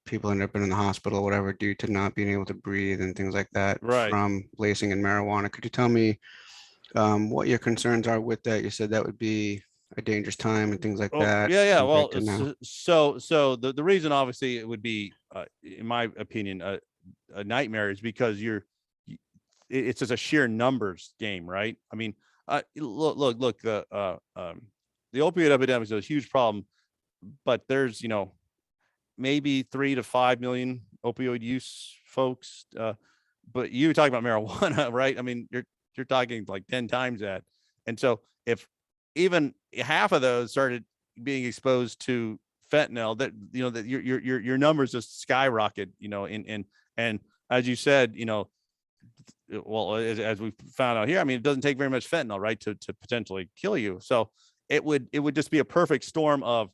people end up in the hospital, whatever, due to not being able to breathe and things like that, right, from lacing in marijuana. Could you tell me what your concerns are with that? You said that would be a dangerous time and things like that. Yeah. Well, so the reason obviously it would be, in my opinion, a nightmare is because it's just a sheer numbers game, right? I mean, look, the opioid epidemic is a huge problem, but there's, maybe 3 to 5 million opioid use folks. But you talking about marijuana, right? I mean, you're talking like 10 times that. And so if even half of those started being exposed to fentanyl, that that your numbers just skyrocket, and as you said, well, as we found out here, I mean, it doesn't take very much fentanyl, right, to potentially kill you. So it would just be a perfect storm of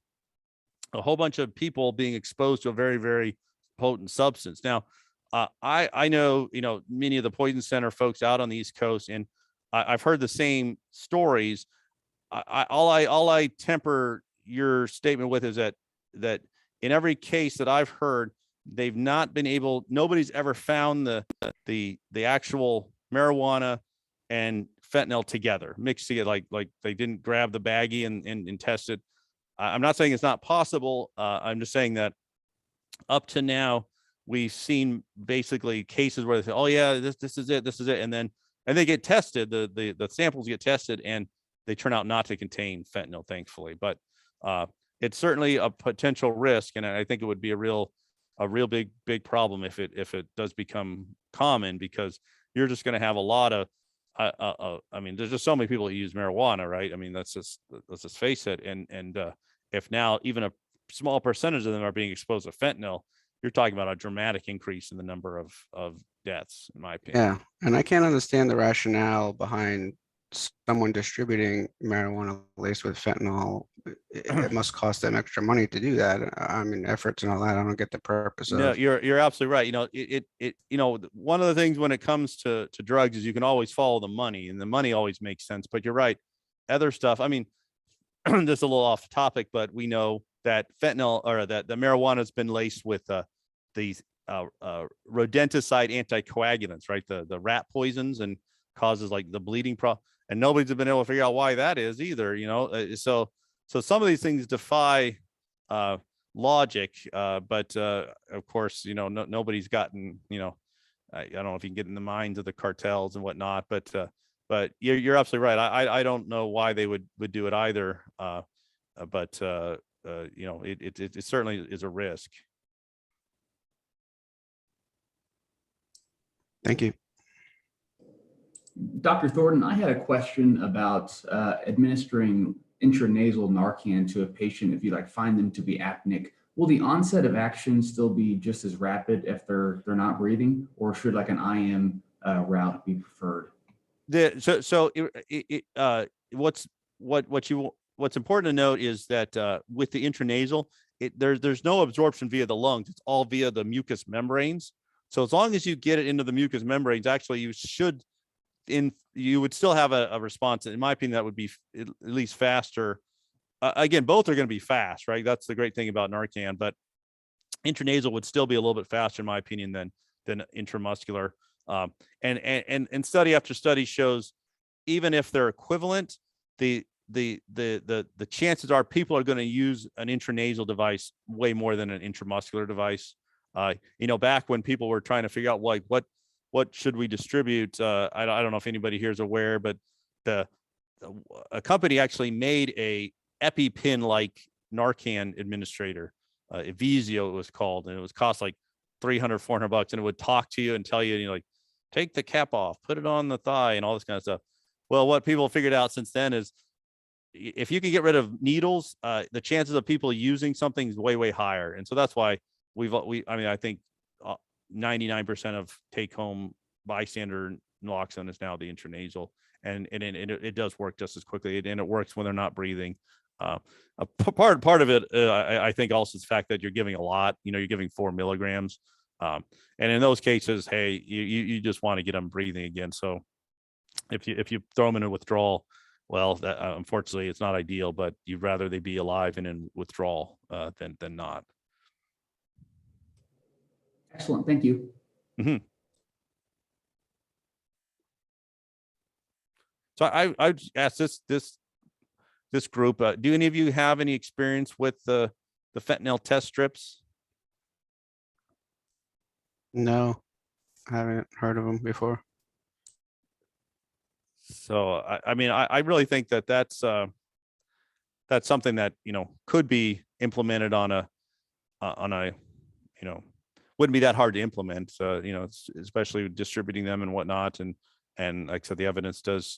a whole bunch of people being exposed to a very, very potent substance. Now, I know, many of the poison center folks out on the East Coast, and I've heard the same stories. All I temper your statement with is that in every case that I've heard, they've not been able, nobody's ever found the actual marijuana and fentanyl together, mixed together, like they didn't grab the baggie and test it. I'm not saying it's not possible. I'm just saying that up to now, we've seen basically cases where they say, oh yeah, this is it. And they get tested, the samples get tested, and they turn out not to contain fentanyl, thankfully. But it's certainly a potential risk. And I think it would be a real big problem if it does become common, because you're just going to have a lot of, I mean, there's just so many people who use marijuana, right? I mean, let's just face it. And if now even a small percentage of them are being exposed to fentanyl, you're talking about a dramatic increase in the number of deaths, in my opinion. Yeah, and I can't understand the rationale behind someone distributing marijuana laced with fentanyl. It must cost them extra money to do that. I mean, efforts and all that. I don't get the purpose No, of. you're absolutely right. You know, one of the things when it comes to drugs is you can always follow the money, and the money always makes sense. But you're right. Other stuff, I mean, just a little off topic, but we know that fentanyl, or that the marijuana has been laced with these rodenticide anticoagulants, right? The rat poisons, and causes like the bleeding problem. And nobody's been able to figure out why that is either, so some of these things defy logic, but of course, nobody's gotten, I don't know if you can get in the minds of the cartels and whatnot, but you're absolutely right. I don't know why they would do it either, but it certainly is a risk. Thank you. Dr. Thornton, I had a question about administering intranasal Narcan to a patient if you find them to be apneic. Will the onset of action still be just as rapid if they're not breathing, or should an IM route be preferred? What's important to note is that with the intranasal, there's no absorption via the lungs. It's all via the mucous membranes. So as long as you get it into the mucous membranes, actually you would still have a response. In my opinion, that would be at least faster. Again, both are going to be fast, right? That's the great thing about Narcan, but intranasal would still be a little bit faster, in my opinion, than intramuscular. And study after study shows, even if they're equivalent, the chances are people are going to use an intranasal device way more than an intramuscular device. Back when people were trying to figure out what should we distribute, I don't know if anybody here is aware, but a company actually made a EpiPen like Narcan administrator, Vizio it was called, and it was cost like $300-$400, and it would talk to you and tell you, take the cap off, put it on the thigh, and all this kind of stuff. Well, what people figured out since then is if you can get rid of needles, the chances of people using something is way higher, and so that's why I think 99% of take-home bystander naloxone is now the intranasal, and it does work just as quickly, and it works when they're not breathing. A part of it, I think, also is the fact that you're giving a lot. You're giving 4 milligrams, and in those cases, hey, you just want to get them breathing again. So if you throw them in a withdrawal, well, that, unfortunately, it's not ideal, but you'd rather they be alive and in withdrawal than not. Excellent. Thank you. Mm-hmm. So I asked this group, do any of you have any experience with the fentanyl test strips? No, I haven't heard of them before. So I really think that's something that could be implemented on a wouldn't be that hard to implement, especially distributing them and whatnot, and like I said, the evidence does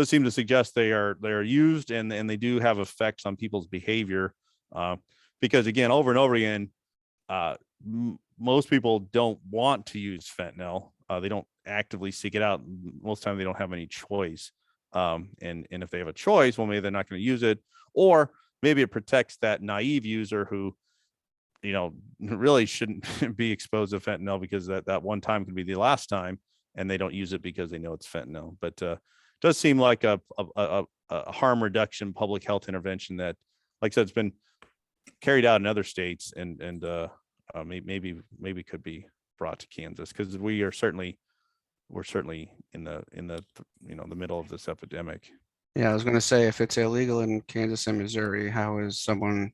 seem to suggest they are used, and they do have effects on people's behavior, because again, over and over again, most people don't want to use fentanyl. They don't actively seek it out. Most of the time they don't have any choice, and if they have a choice, well, maybe they're not going to use it, or maybe it protects that naive user who really shouldn't be exposed to fentanyl, because that one time could be the last time, and they don't use it because they know it's fentanyl. But it does seem like a harm reduction public health intervention that, like I said, it's been carried out in other states, and maybe could be brought to Kansas, because we're certainly in the middle of this epidemic. Yeah, I was going to say, if it's illegal in Kansas and Missouri, how is someone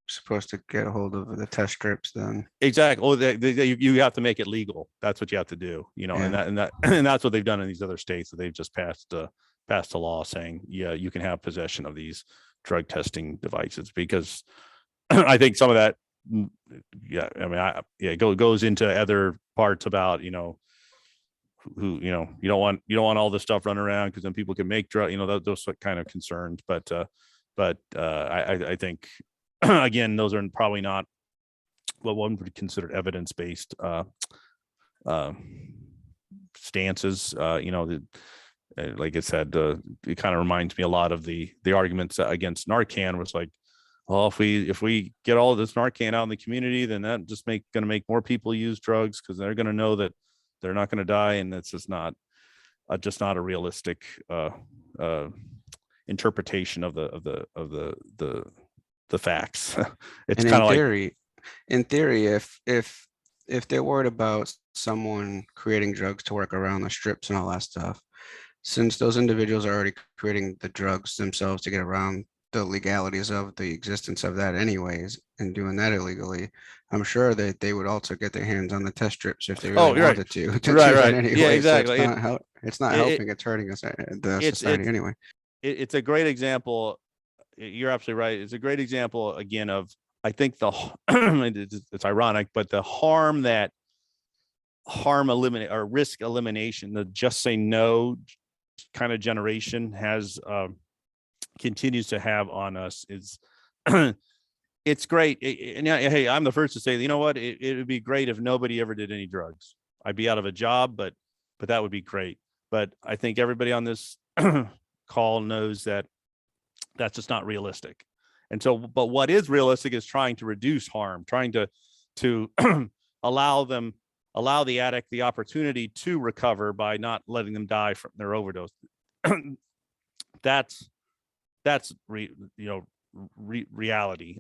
supposed to get a hold of the test strips then? Exactly. Oh, you have to make it legal. That's what you have to do. Yeah. And that's what they've done in these other states. That they've just passed a law saying, yeah, you can have possession of these drug testing devices, because I think some of that, goes into other parts about who you don't want all this stuff running around, because then people can make drug, those kind of concerns. But I think again, those are probably not what one would consider evidence-based stances. Like I said, it kind of reminds me a lot of the arguments against Narcan. Was like, well, if we get all of this Narcan out in the community, then that just going to make more people use drugs because they're going to know that they're not going to die, and that's just not a realistic interpretation of the facts. It's kind of like, in theory, if they're worried about someone creating drugs to work around the strips and all that stuff, since those individuals are already creating the drugs themselves to get around the legalities of the existence of that anyways, and doing that illegally, I'm sure that they would also get their hands on the test strips if they really wanted to do that anyway. Yeah, exactly. So it's not helping, it's hurting us, the society anyway. It's a great example. You're absolutely right. It's a great example again of, I think it's ironic, but the eliminate or risk elimination, the just say no kind of generation continues to have on us is it's great. Hey, I'm the first to say, you know what, it would be great if nobody ever did any drugs. I'd be out of a job, but that would be great. But I think everybody on this call knows that that's just not realistic. And so, but what is realistic is trying to reduce harm, trying to allow the addict the opportunity to recover by not letting them die from their overdose. That's reality.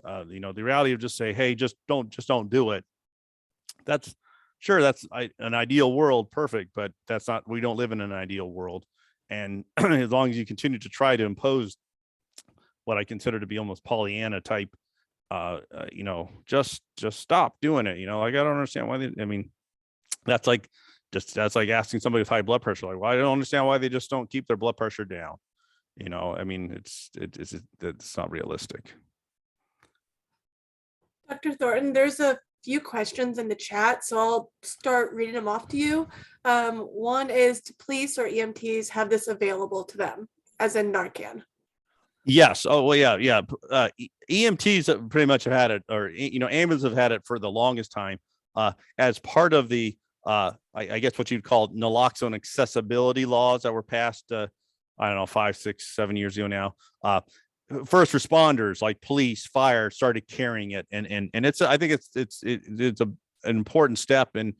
The reality of just say, hey, just don't do it. That's an ideal world, perfect, but that's not. We don't live in an ideal world, and as long as you continue to try to impose what I consider to be almost Pollyanna type, just stop doing it. Like, I don't understand why that's like asking somebody with high blood pressure, like, well, I don't understand why they just don't keep their blood pressure down. It's not realistic. Dr. Thornton, there's a few questions in the chat, so I'll start reading them off to you. One is, do police or EMTs have this available to them, as in Narcan? Yes. Oh, well, yeah. EMTs pretty much have had it, or ambulances have had it for the longest time, as part of the I guess what you'd call naloxone accessibility laws that were passed. I don't know, 5, 6, 7 years ago now. First responders like police, fire started carrying it, and it's I think it's an important step, and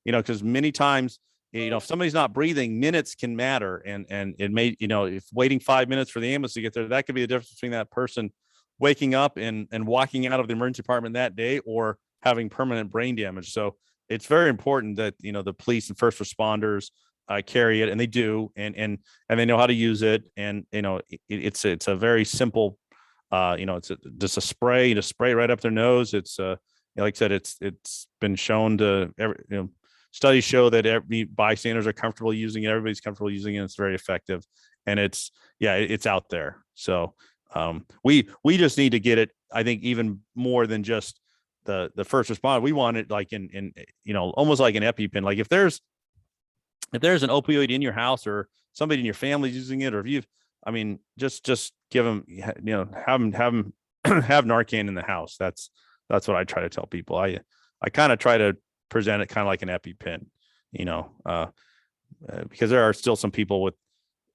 because many times if somebody's not breathing, minutes can matter, and it may if waiting 5 minutes for the ambulance to get there, that could be the difference between that person waking up and walking out of the emergency department that day or having permanent brain damage. So it's very important that the police and first responders carry it, and they do, and they know how to use it, and it's a very simple, it's just a spray. You just spray right up their nose. It's like I said, it's been shown to studies show that every bystanders are comfortable using it. Everybody's comfortable using it. It's very effective, and it's out there. So we just need to get it. I think even more than just the first responder. We want it like in almost like an EpiPen. Like if there's an opioid in your house, or somebody in your family using it, or if you've, just give them, have them have Narcan in the house. That's what I try to tell people. I kind of try to present it kind of like an EpiPen, because there are still some people with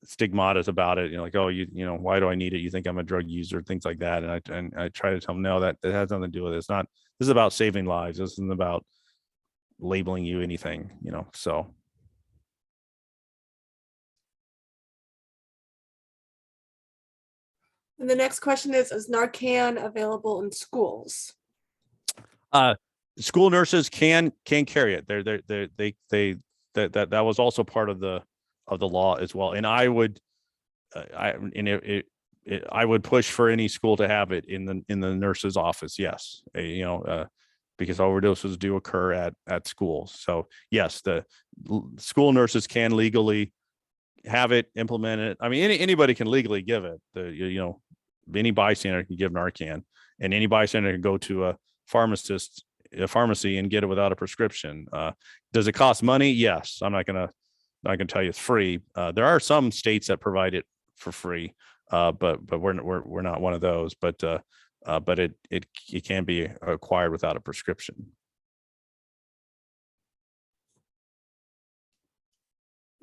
stigmatas about it, like, oh, why do I need it? You think I'm a drug user, things like that. And I try to tell them, no, that has nothing to do with it. This is about saving lives. This isn't about labeling you anything, so. And the next question is Narcan available in schools? School nurses can carry it. That was also part of the law as well. And I would push for any school to have it in the nurse's office. Yes, because overdoses do occur at schools. So yes, the school nurses can legally have it, implement it. Anybody can legally give it. Any bystander can give Narcan, and any bystander can go to a pharmacy and get it without a prescription. Does it cost money? Yes. I'm not gonna tell you it's free. There are some states that provide it for free, but we're not one of those. But but it can be acquired without a prescription.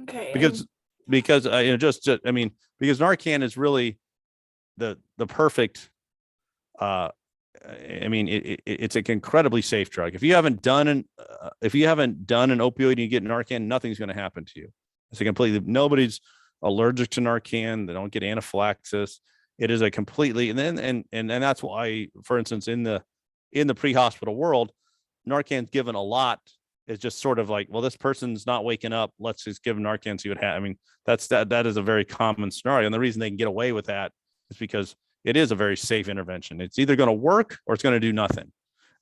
Okay. Because because Narcan is really the perfect. It's an incredibly safe drug. If you haven't done an opioid and you get Narcan, nothing's going to happen to you. It's a completely, nobody's allergic to Narcan. They don't get anaphylaxis. It is a completely, and that's why, for instance, in the pre-hospital world, Narcan's given a lot. It's just sort of like, well, this person's not waking up. Let's just give them Narcan, see what happens. I mean, that is a very common scenario. And the reason they can get away with that is because it is a very safe intervention. It's either going to work or it's going to do nothing.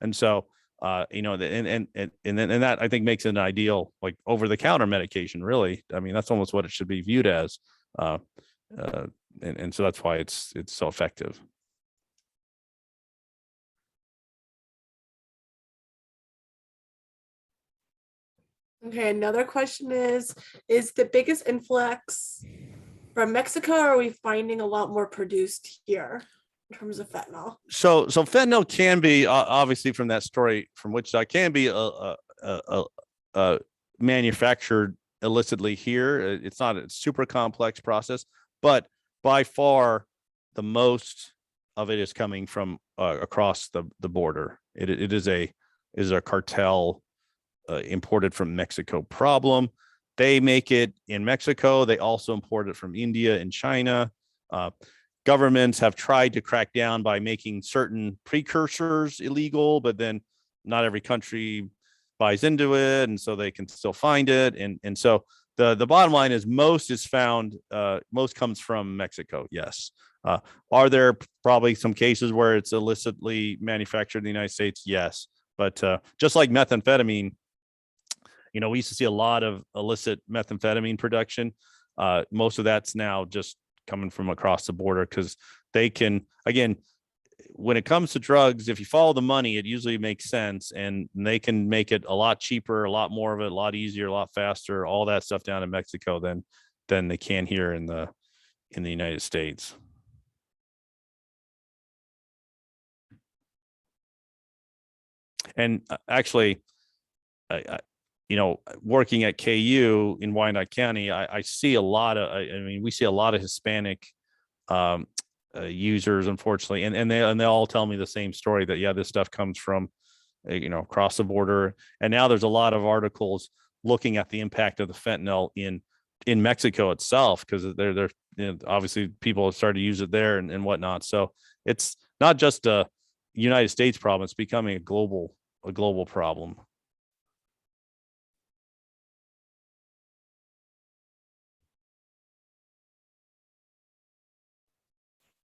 And so, and that I think makes it an ideal, like, over-the-counter medication, really. I mean, that's almost what it should be viewed as. And so that's why it's so effective. Okay, another question is the biggest influx from Mexico, or are we finding a lot more produced here in terms of fentanyl? So fentanyl can be, obviously, from that story from Wichita, can be manufactured illicitly here. It's not a super complex process, but by far the most of it is coming from across the border. It is a cartel imported from Mexico problem. They make it in Mexico. They also import it from India and China. Governments have tried to crack down by making certain precursors illegal, but then not every country buys into it, and so they can still find it. And so the bottom line is most comes from Mexico. Yes. Are there probably some cases where it's illicitly manufactured in the United States? Yes. But just like methamphetamine, we used to see a lot of illicit methamphetamine production. Most of that's now just coming from across the border, because they can, again, when it comes to drugs, if you follow the money, it usually makes sense, and they can make it a lot cheaper, a lot more of it, a lot easier, a lot faster, all that stuff down in Mexico than they can here in the United States. And actually, working at KU in Wyandotte County, I see a lot of, we see a lot of Hispanic users, unfortunately, and they all tell me the same story, that, yeah, this stuff comes from, across the border. And now there's a lot of articles looking at the impact of the fentanyl in Mexico itself, because they're obviously people have started to use it there and whatnot. So it's not just a United States problem; it's becoming a global problem.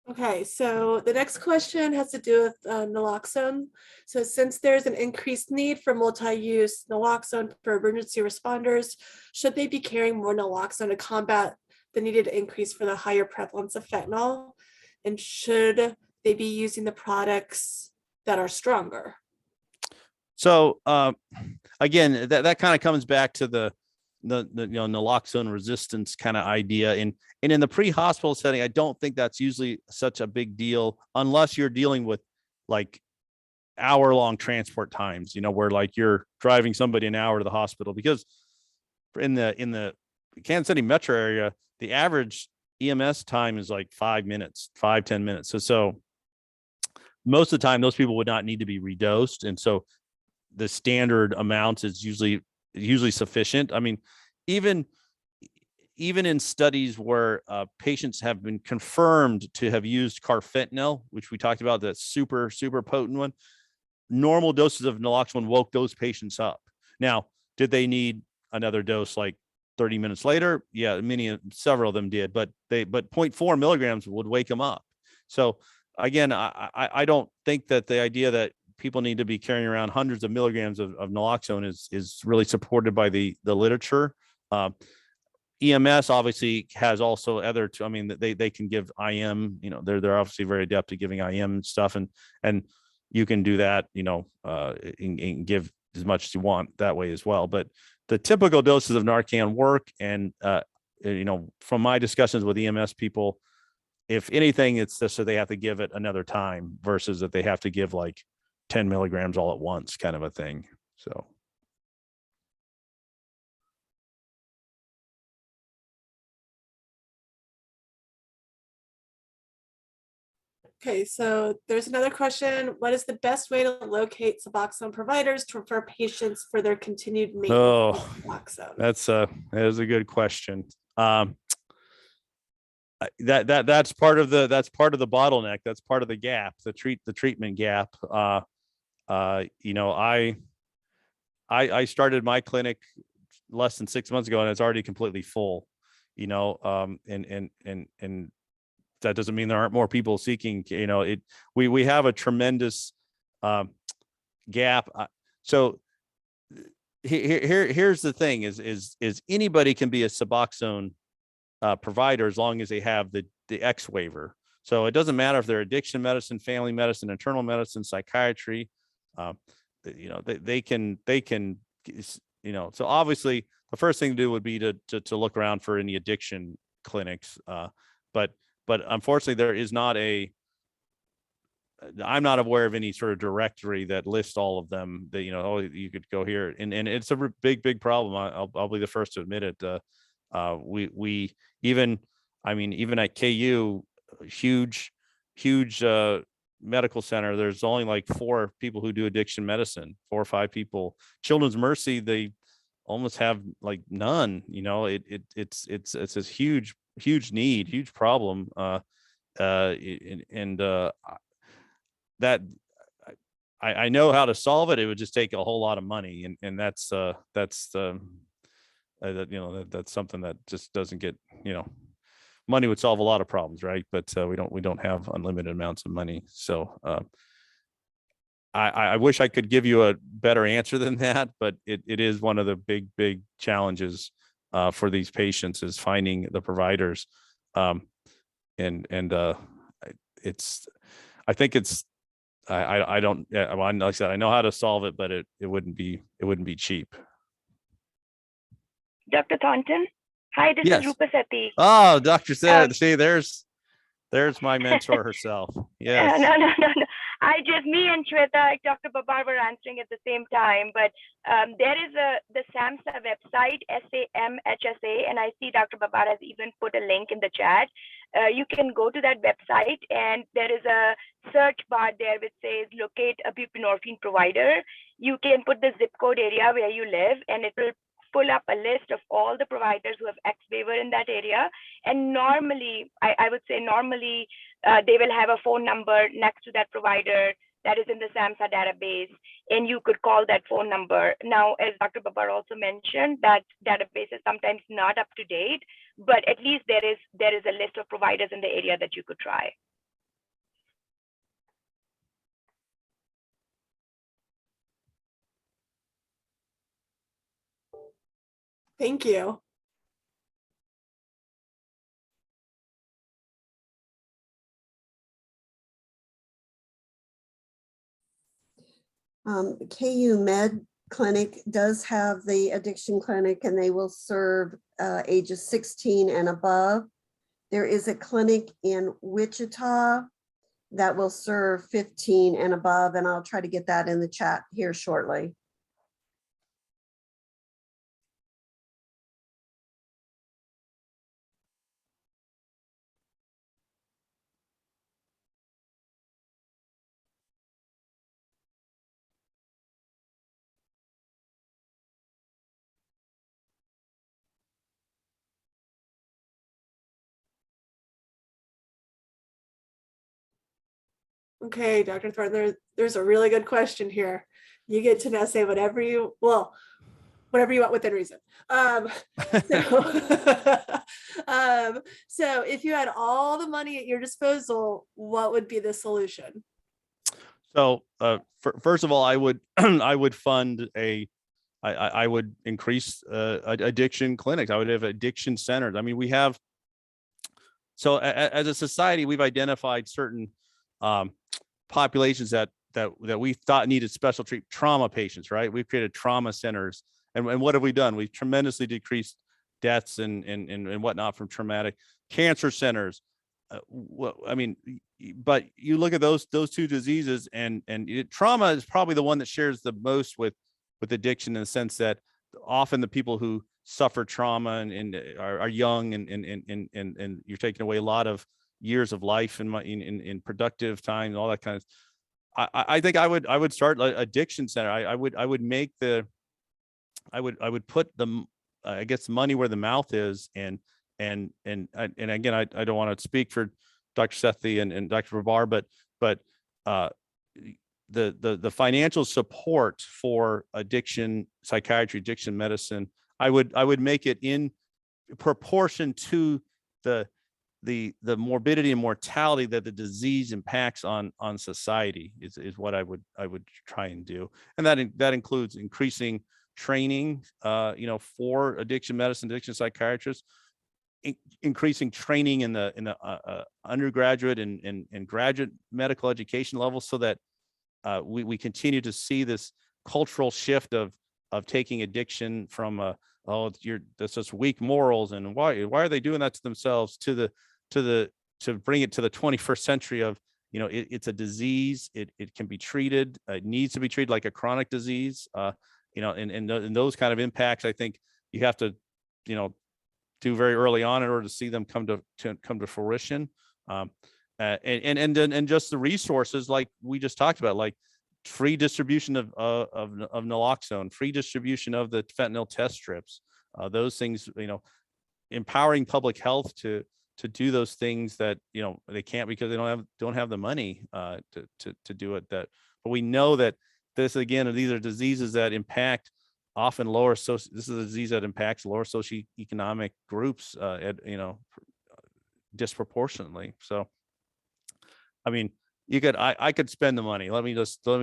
Okay, so the next question has to do with naloxone. So since there's an increased need for multi-use naloxone for emergency responders, should they be carrying more naloxone to combat the needed increase for the higher prevalence of fentanyl? And should they be using the products that are stronger? So again, that kind of comes back to the naloxone resistance kind of idea. And in the pre-hospital setting, I don't think that's usually such a big deal, unless you're dealing with like hour-long transport times, where like you're driving somebody an hour to the hospital. Because in the Kansas City metro area, the average EMS time is like 5 minutes, 5-10 minutes. So most of the time, those people would not need to be redosed. And so the standard amount is usually sufficient. I mean, even in studies where patients have been confirmed to have used carfentanil, which we talked about, that super potent one, normal doses of naloxone woke those patients up. Now, did they need another dose like 30 minutes later? Yeah, several of them did, but 0.4 milligrams would wake them up. So again, I don't think that the idea that people need to be carrying around hundreds of milligrams of naloxone is really supported by the literature. EMS obviously has also other, they can give IM, they're obviously very adept at giving IM stuff, and you can do that, and give as much as you want that way as well. But the typical doses of Narcan work. And, from my discussions with EMS people, if anything, it's just so they have to give it another time versus that they have to give like 10 milligrams all at once kind of a thing. So. Okay, so there's another question. What is the best way to locate Suboxone providers to refer patients for their continued maintenance of Suboxone? That is a good question. That's part of the bottleneck. That's part of the gap, the treatment gap. You know, I started my clinic less than 6 months ago and it's already completely full, you know, and that doesn't mean there aren't more people seeking, you know, we have a tremendous gap. So here's the thing is anybody can be a Suboxone provider as long as they have the X waiver. So it doesn't matter if they're addiction medicine, family medicine, internal medicine, psychiatry, you know, they can, you know, so obviously the first thing to do would be to look around for any addiction clinics. But unfortunately there is not I'm not aware of any sort of directory that lists all of them that, you know, oh, you could go here and it's a big problem. I'll be the first to admit it. We even at KU, huge medical center, there's only like 4 people who do addiction medicine, 4 or 5 people. Children's Mercy, they almost have like none, you know, it's this huge need, huge problem. That I know how to solve it. It would just take a whole lot of money. And that's you know, that's something that just doesn't get, you know, money would solve a lot of problems, right? But we don't have unlimited amounts of money. So I wish I could give you a better answer than that, but it is one of the big challenges for these patients is finding the providers. I don't, like I said, I know how to solve it, but it wouldn't be cheap. Dr. Thornton. Hi, this Yes. is Rupa Sethi. Oh, Dr. Seth, see, there's my mentor herself. Yes. No. Me and Shweta, Dr. Babar were answering at the same time, but there is the SAMHSA website, SAMHSA, and I see Dr. Babar has even put a link in the chat. You can go to that website and there is a search bar there which says locate a buprenorphine provider. You can put the zip code area where you live and it will pull up a list of all the providers who have X waiver in that area. And normally, I would say normally they will have a phone number next to that provider that is in the SAMHSA database, and you could call that phone number. Now, as Dr. Babar also mentioned, that database is sometimes not up to date, but at least there is a list of providers in the area that you could try. Thank you. KU Med Clinic does have the addiction clinic and they will serve ages 16 and above. There is a clinic in Wichita that will serve 15 and above, and I'll try to get that in the chat here shortly. Okay, Dr. Thornton, there's a really good question here. You get to now say whatever you want within reason. So if you had all the money at your disposal, what would be the solution? So first of all, I would fund I would increase addiction clinics. I would have addiction centers. I mean, we have, so as a society, we've identified certain populations that we thought needed special treatment, trauma patients, right? We've created trauma centers. And what have we done? We've tremendously decreased deaths and whatnot from traumatic. Cancer centers, well, I mean, but you look at those two diseases, and trauma is probably the one that shares the most with addiction, in the sense that often the people who suffer trauma and are young, and you're taking away a lot of years of life in productive time and all that kind of. I think I would start an addiction center. I would make I would put the I guess money where the mouth is, and again, I don't want to speak for Dr. Sethi and Dr. Babar, but the financial support for addiction psychiatry, addiction medicine, I would make it in proportion to the morbidity and mortality that the disease impacts on society is what I would try and do. And that includes increasing training, for addiction medicine, addiction psychiatrists, increasing training in the undergraduate and graduate medical education levels, so that we continue to see this cultural shift of taking addiction from that's just weak morals, and why are they doing that to themselves, to bring it to the 21st century of, it's a disease, it can be treated, it needs to be treated like a chronic disease, and those kind of impacts, I think you have to, do very early on in order to see them come to fruition. And just the resources, like we just talked about, like free distribution of naloxone, free distribution of the fentanyl test strips, those things, empowering public health to do those things that they can't, because they don't have the money to do it. But we know that these are diseases that impact often this is a disease that impacts lower socioeconomic groups disproportionately. So I mean, I could spend the money. Let me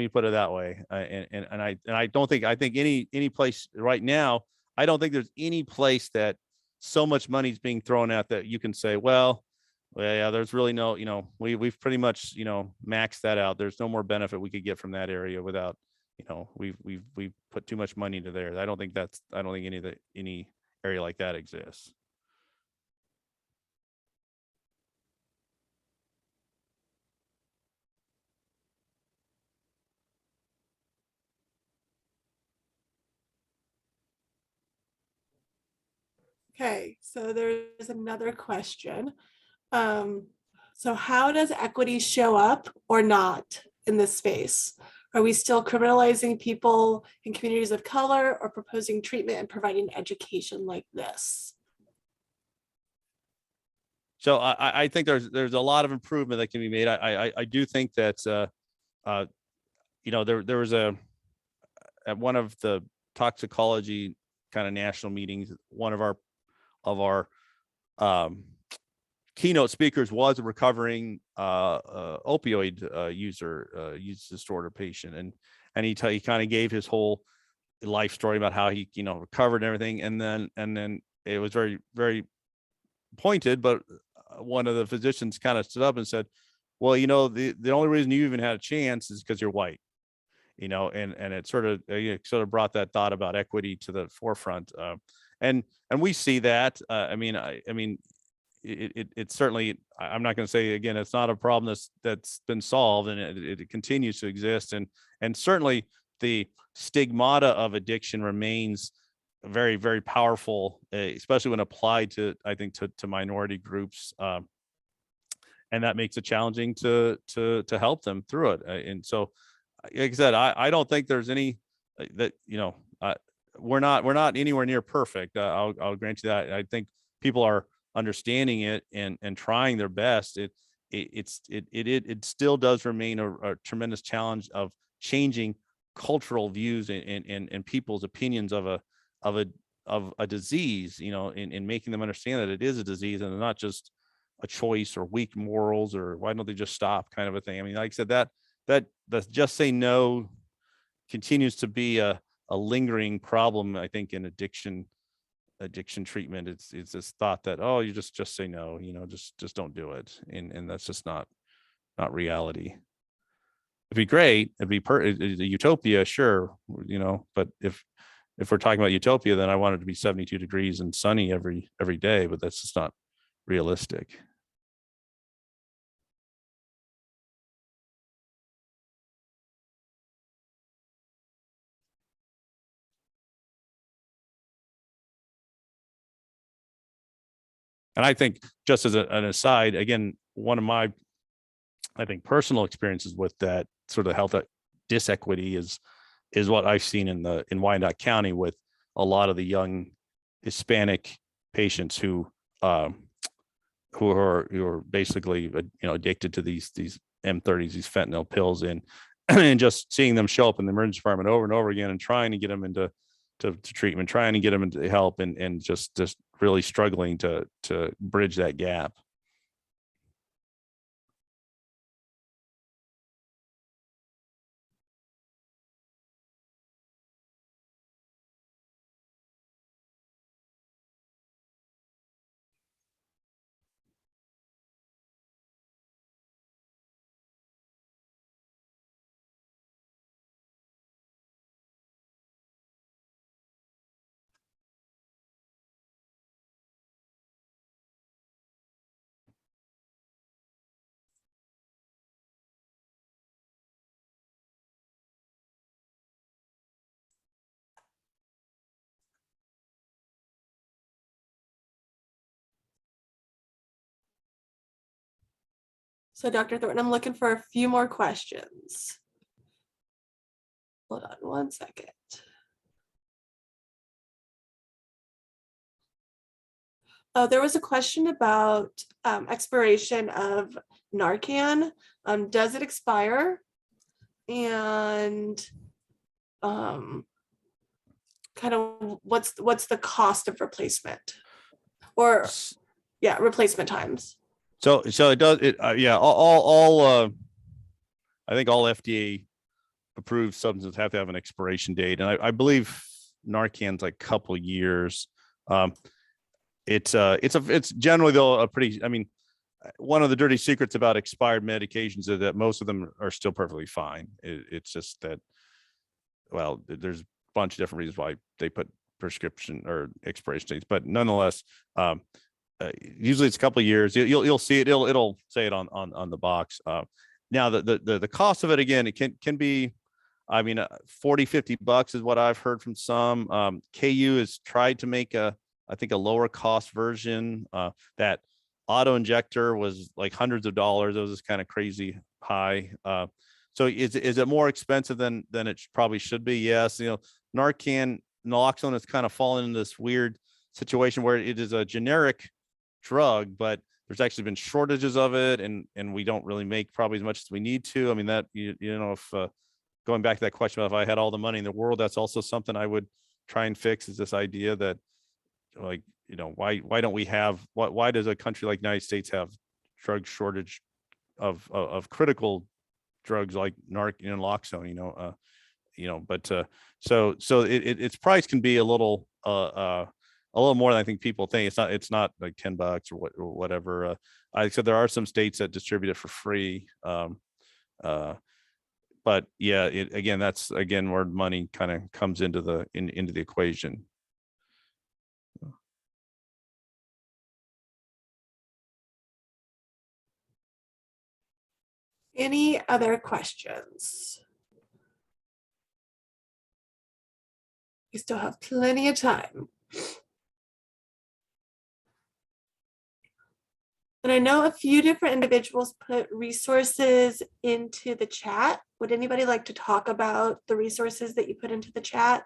put it that way. I don't think, I think any place right now, I don't think there's any place that so much money is being thrown at that you can say, well, yeah, there's really no, we've pretty much, maxed that out. There's no more benefit we could get from that area without, we've put too much money into there. I don't think any area like that exists. Okay, so there's another question. So how does equity show up or not in this space? Are we still criminalizing people in communities of color, or proposing treatment and providing education like this? So I think there's a lot of improvement that can be made. I do think that there was at one of the toxicology kind of national meetings, one of our keynote speakers was a recovering opioid user, use disorder patient, and he kind of gave his whole life story about how he recovered and everything, and then it was very, very pointed, but one of the physicians kind of stood up and said, well, the only reason you even had a chance is because you're white, and it sort of brought that thought about equity to the forefront, and we see that. It certainly, I'm not going to say, again, it's not a problem that's been solved, and it continues to exist, and certainly the stigmata of addiction remains very, very powerful, especially when applied to, I think, to minority groups, and that makes it challenging to help them through it. And so, like I said, I don't think there's any that we're not anywhere near perfect. I'll grant you that. I think people are understanding it and trying their best. It still does remain a tremendous challenge of changing cultural views and people's opinions of a disease, in making them understand that it is a disease and not just a choice or weak morals or why don't they just stop kind of a thing. I mean, like I said, that just say no continues to be a lingering problem, I think, in addiction treatment. It's this thought that, oh, you just say no, just don't do it, and that's just not reality. It'd be great, it'd be a utopia, sure, but if we're talking about utopia, then I want it to be 72 degrees and sunny every day, but that's just not realistic. And I think, just as an aside, again, one of my, I think, personal experiences with that sort of health disequity is what I've seen in Wyandotte County with a lot of the young Hispanic patients who are basically addicted to these M30s, these fentanyl pills, and just seeing them show up in the emergency department over and over again, and trying to get them into treatment, trying to get them into help, and just really struggling to bridge that gap. So Dr. Thornton, I'm looking for a few more questions. Hold on one second. Oh, there was a question about expiration of Narcan. Does it expire? And kind of what's the cost of replacement? Or yeah, replacement times. So it does it. Yeah, all I think all FDA approved substances have to have an expiration date, and I believe Narcan's like a couple years. It's generally, though, a pretty, I mean, one of the dirty secrets about expired medications is that most of them are still perfectly fine. It's just that, well, there's a bunch of different reasons why they put prescription or expiration dates, but nonetheless, usually it's a couple of years. You'll see it. It'll say it on the box. Now the cost of it, again, it can be, I mean, $40-$50 is what I've heard from some. KU has tried to make I think a lower cost version. That auto injector was like hundreds of dollars. It was just kind of crazy high. So is it more expensive than it probably should be? Yes. Narcan, naloxone has kind of fallen into this weird situation where it is a generic drug, but there's actually been shortages of it, and we don't really make probably as much as we need to. I mean, that if going back to that question about if I had all the money in the world, that's also something I would try and fix, is this idea that, like, why don't we have, why does a country like the United States have drug shortage of critical drugs like naloxone, but so its price can be a little more than I think people think. It's not like $10 or whatever. I said there are some states that distribute it for free. But yeah, again, that's where money kind of comes into the equation. Any other questions? We still have plenty of time. And I know a few different individuals put resources into the chat. Would anybody like to talk about the resources that you put into the chat?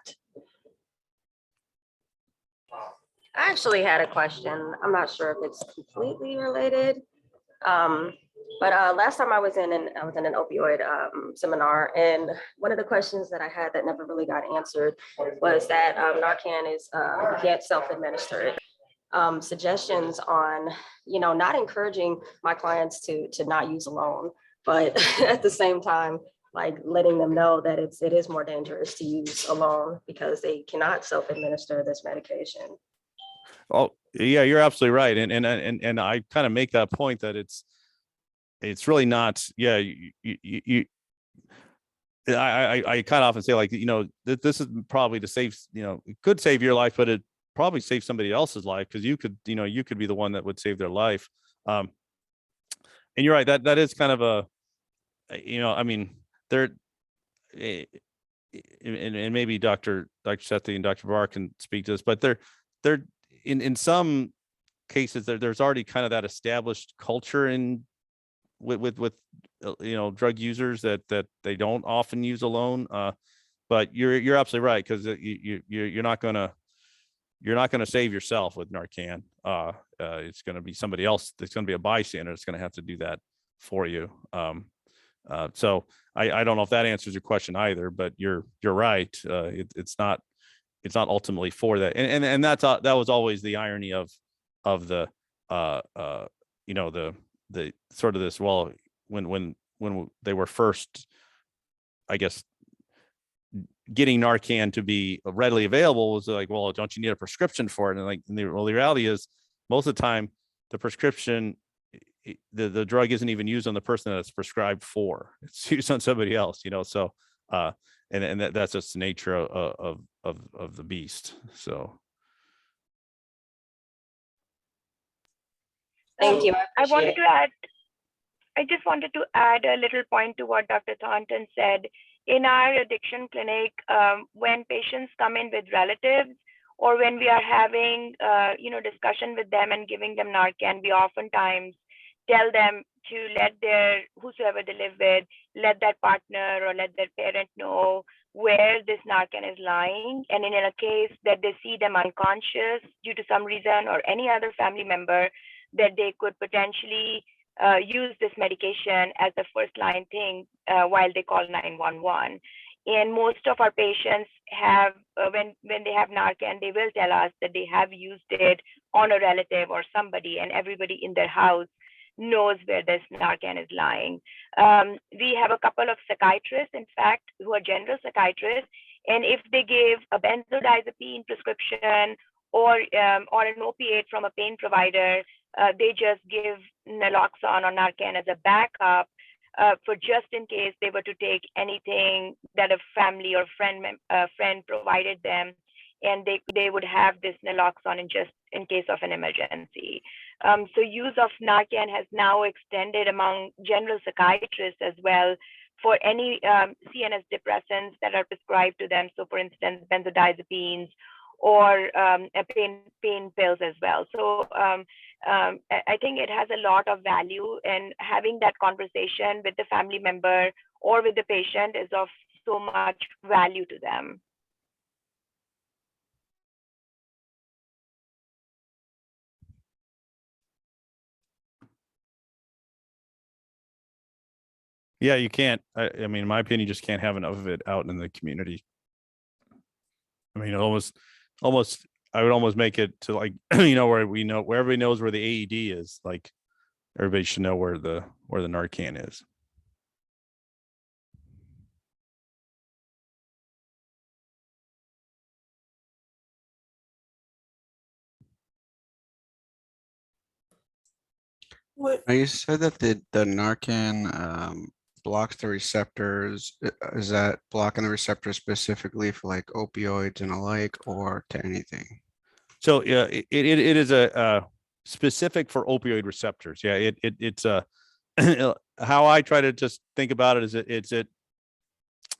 I actually had a question. I'm not sure if it's completely related. But last time I was in an opioid seminar, and one of the questions that I had that never really got answered was that Narcan is you can't self-administer it. Suggestions on, not encouraging my clients to not use alone, but at the same time, like letting them know that it is more dangerous to use alone because they cannot self-administer this medication. Oh yeah, you're absolutely right, and I kind of make that point that it's really not. Yeah, I kind of often say, like, this is probably to save, it could save your life, but it probably save somebody else's life, because you could be the one that would save their life. And you're right, that is kind of a, I mean, there, and maybe Dr. Sethi and Dr. Barr can speak to this, but they're in some cases there's already kind of that established culture in with drug users that they don't often use alone. But you're absolutely right, because you're not gonna save yourself with Narcan. It's going to be somebody else. It's going to be a bystander that's going to have to do that for you. So I don't know if that answers your question either, but you're right. It's not ultimately for that. And that was always the irony of the the sort of this, well, when they were first, I guess, getting Narcan to be readily available, was like, well, don't you need a prescription for it? And the reality is, most of the time, the prescription, the drug isn't even used on the person that it's prescribed for. It's used on somebody else, So, and that's just the nature of the beast. So, Thank you. I just wanted to add a little point to what Dr. Thornton said. In our addiction clinic, when patients come in with relatives, or when we are having, discussion with them and giving them Narcan, we oftentimes tell them to let whosoever they live with, let that partner or let their parent know where this Narcan is lying. And in a case that they see them unconscious due to some reason, or any other family member, that they could potentially use this medication as the first line thing while they call 911. And most of our patients have, when they have Narcan, they will tell us that they have used it on a relative or somebody, and everybody in their house knows where this Narcan is lying. We have a couple of psychiatrists, in fact, who are general psychiatrists, and if they give a benzodiazepine prescription or an opiate from a pain provider, they just give Naloxone or Narcan as a backup for just in case they were to take anything that a family or friend provided them, and they would have this Naloxone in case of an emergency. So use of Narcan has now extended among general psychiatrists as well for any CNS depressants that are prescribed to them. So for instance, benzodiazepines or pain pills as well. So I think it has a lot of value, and having that conversation with the family member or with the patient is of so much value to them. yeah, you can't. I mean, in my opinion, you just can't have enough of it out in the community. I mean, almost, I would almost make it to where where everybody knows where the AED is. Like, everybody should know where the Narcan is. What, Now, you said that the Narcan blocks the receptors. Is that blocking the receptors specifically for like opioids and alike, or to anything? So yeah, it is a specific for opioid receptors. Yeah, it's a how I try to just think about it is if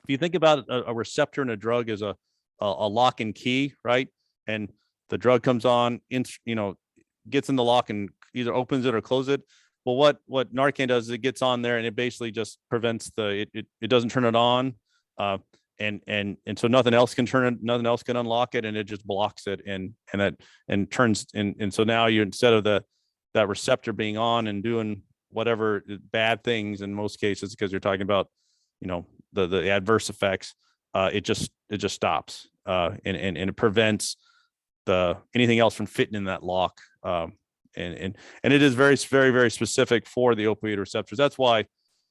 you think about a receptor in a drug as a lock and key, right? And the drug comes on, gets in the lock and either opens it or closes it. Well, what Narcan does is it gets on there and it basically just prevents it doesn't turn it on. And so nothing else can unlock it, and it just blocks it and turns. And so now you, instead of that receptor being on and doing whatever bad things in most cases, because you're talking about, the adverse effects, it just stops, and it prevents anything else from fitting in that lock. And it is very, very, very specific for the opioid receptors. That's why,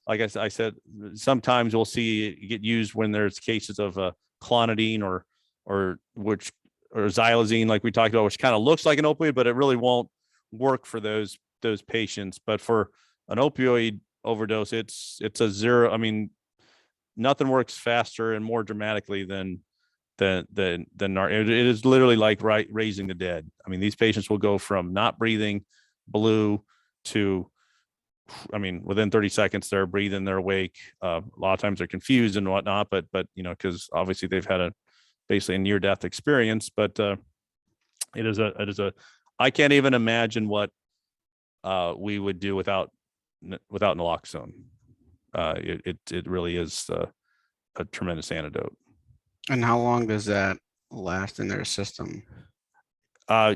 like I said, sometimes we'll see it get used when there's cases of clonidine or xylazine, like we talked about, which kind of looks like an opioid, but it really won't work for those patients. But for an opioid overdose, it's a zero. I mean, nothing works faster and more dramatically than Narcan. It is literally like raising the dead. I mean, these patients will go from not breathing, blue, to, I mean, within 30 seconds, they're breathing, they're awake. A lot of times they're confused and whatnot, but because obviously they've had basically a near-death experience. But it is a I can't even imagine what we would do without naloxone. It really is a tremendous antidote. And how long does that last in their system?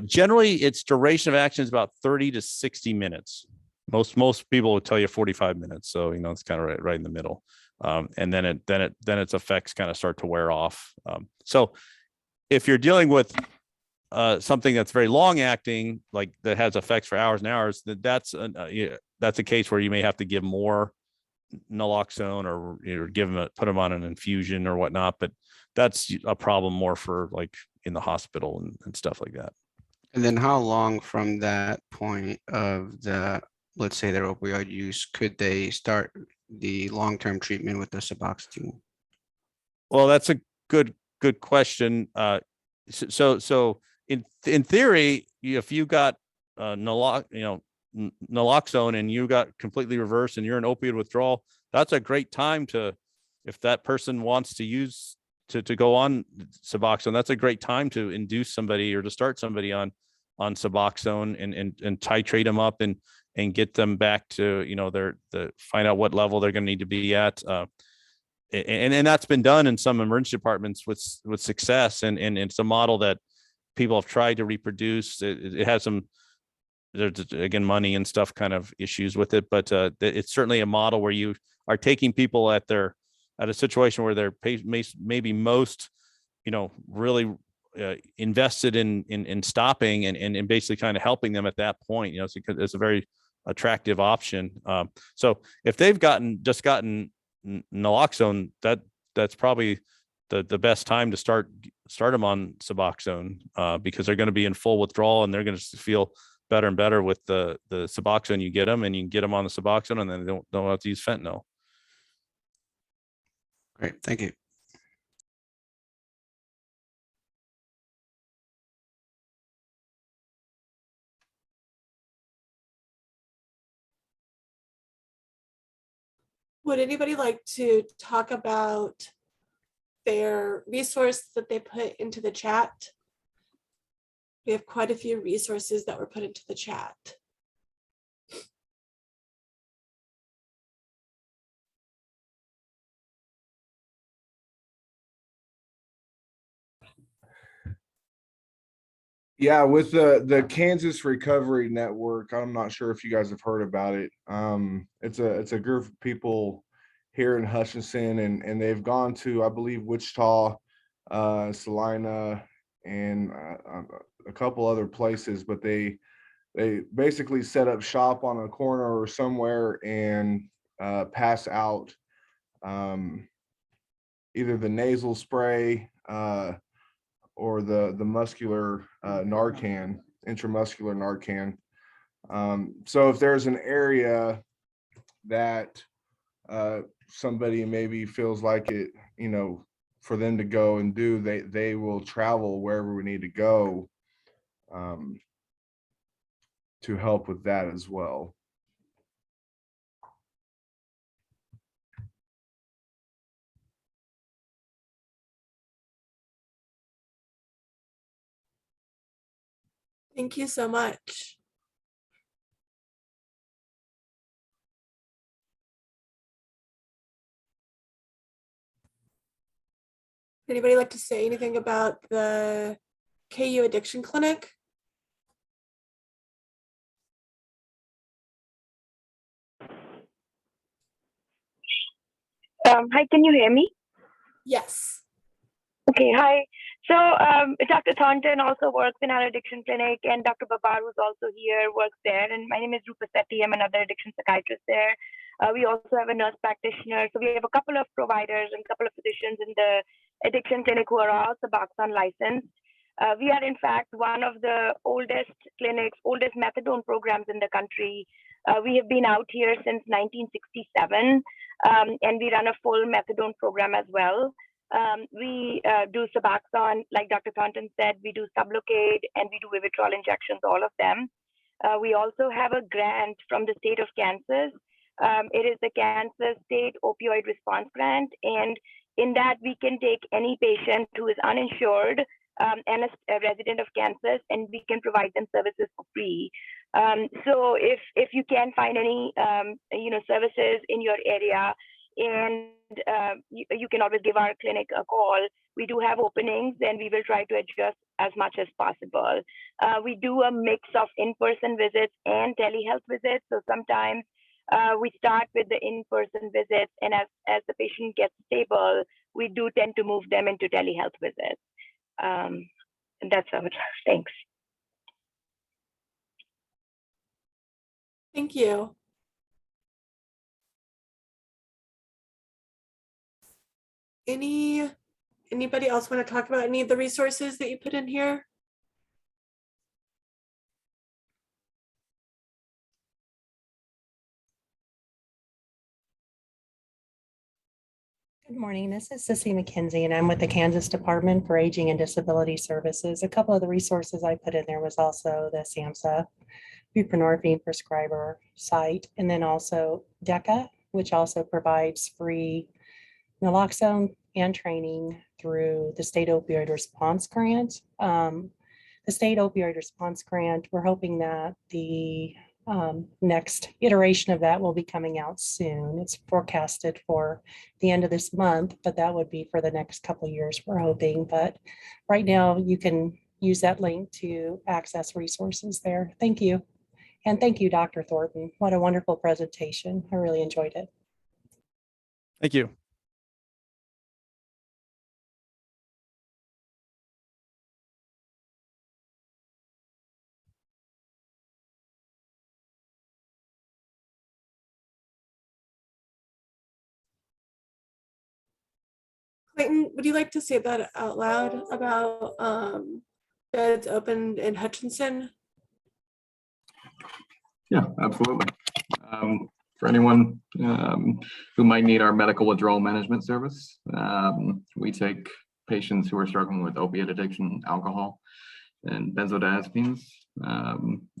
Generally, its duration of action is about 30 to 60 minutes. Most people will tell you 45 minutes. So, it's kind of right in the middle. And then its effects kind of start to wear off. So if you're dealing with something that's very long acting, like that has effects for hours and hours, that's a case where you may have to give more naloxone or put them on an infusion or whatnot. But that's a problem more for like in the hospital and stuff like that. And then how long from that point of let's say their opioid use, could they start the long-term treatment with the Suboxone? Well, that's a good question. So in theory, if you got naloxone and you got completely reversed and you're in opioid withdrawal, that's a great time if that person wants to use to go on Suboxone, that's a great time to induce somebody or to start somebody on Suboxone and titrate them up and get them back to, find out what level they're going to need to be at. And that's been done in some emergency departments with success. And it's a model that people have tried to reproduce. It has there's again, money and stuff kind of issues with it, but it's certainly a model where you are taking people at a situation where they're maybe most, really invested in stopping and basically kind of helping them at that point. It's a very attractive option. So if they've just gotten naloxone, that's probably the best time to start them on Suboxone, because they're going to be in full withdrawal and they're going to feel better and better with the Suboxone you get them, and you can get them on the Suboxone and then they don't have to use fentanyl. Great, thank you. Would anybody like to talk about their resource that they put into the chat? We have quite a few resources that were put into the chat. Yeah, with the Kansas Recovery Network, I'm not sure if you guys have heard about it. It's a group of people here in Hutchinson, and they've gone to, I believe, Wichita, Salina, and a couple other places, but they basically set up shop on a corner or somewhere and pass out either the nasal spray or the muscular Narcan, intramuscular Narcan. So if there's an area that somebody maybe feels like it, for them to go and do, they will travel wherever we need to go to help with that as well. Thank you so much. Anybody like to say anything about the KU Addiction Clinic? Hi, can you hear me? Yes. Okay, hi. So Dr. Thornton also works in our addiction clinic, and Dr. Babar, who's also here, works there. And my name is Rupa Sethi. I'm another addiction psychiatrist there. We also have a nurse practitioner. So we have a couple of providers and a couple of physicians in the addiction clinic who are all Suboxone licensed. We are, in fact, one of the oldest clinics, oldest methadone programs in the country. We have been out here since 1967, and we run a full methadone program as well. We do Suboxone, like Dr. Thornton said, we do Sublocade, and we do Withdrawal injections, all of them. We also have a grant from the state of Kansas. It is the Kansas State Opioid Response Grant, and in that we can take any patient who is uninsured and a resident of Kansas, and we can provide them services for free. So if you can find any services in your area, and you can always give our clinic a call. We do have openings, and we will try to adjust as much as possible. We do a mix of in-person visits and telehealth visits. So sometimes we start with the in-person visits, and as the patient gets stable, we do tend to move them into telehealth visits. And that's how it. Thanks. Thank you. Anybody else want to talk about any of the resources that you put in here? Good morning. This is Sissy McKenzie, and I'm with the Kansas Department for Aging and Disability Services. A couple of the resources I put in there was also the SAMHSA buprenorphine prescriber site, and then also DECA, which also provides free naloxone and training through the State Opioid Response Grant. The State Opioid Response Grant, we're hoping that the next iteration of that will be coming out soon. It's forecasted for the end of this month, but that would be for the next couple of years, we're hoping. But right now you can use that link to access resources there. Thank you. And thank you, Dr. Thornton. What a wonderful presentation. I really enjoyed it. Thank you. Clayton, would you like to say that out loud about beds opened in Hutchinson? Yeah, absolutely. For anyone who might need our medical withdrawal management service, we take patients who are struggling with opiate addiction, alcohol, and benzodiazepines,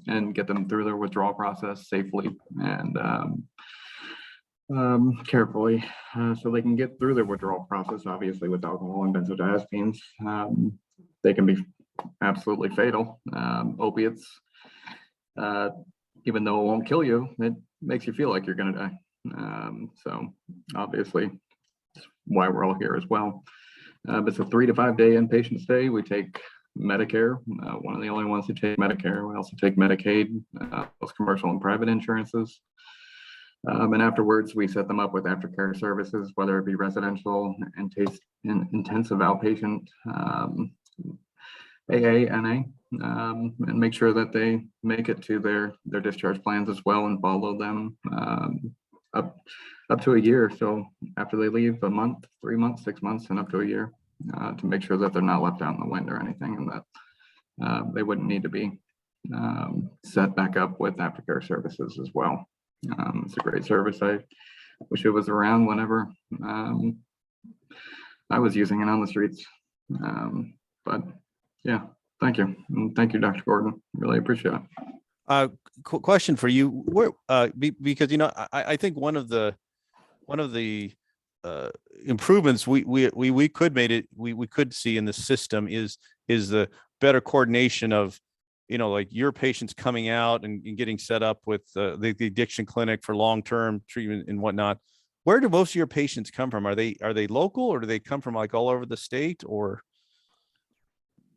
and get them through their withdrawal process safely and carefully, so they can get through their withdrawal process. Obviously, with alcohol and benzodiazepines, they can be absolutely fatal. Opiates, even though it won't kill you, it makes you feel like you're going to die. So obviously, that's why we're all here as well. It's a 3 to 5 day inpatient stay. We take Medicare, one of the only ones who take Medicare. We also take Medicaid, both commercial and private insurances. And afterwards, we set them up with aftercare services, whether it be residential, intensive outpatient, AA, NA, and make sure that they make it to their discharge plans as well and follow them up to a year. So after they leave, a month, 3 months, 6 months, and up to a year, to make sure that they're not left out in the wind or anything, and that they wouldn't need to be set back up with aftercare services as well. It's a great service. I wish it was around whenever I was using it on the streets. But yeah, thank you. And thank you, Dr. Gordon. Really appreciate it. Question for you, where because I think one of the improvements we could see in the system is the better coordination of like your patients coming out and getting set up with the addiction clinic for long-term treatment and whatnot. Where do most of your patients come from? Are they local, or do they come from like all over the state? Or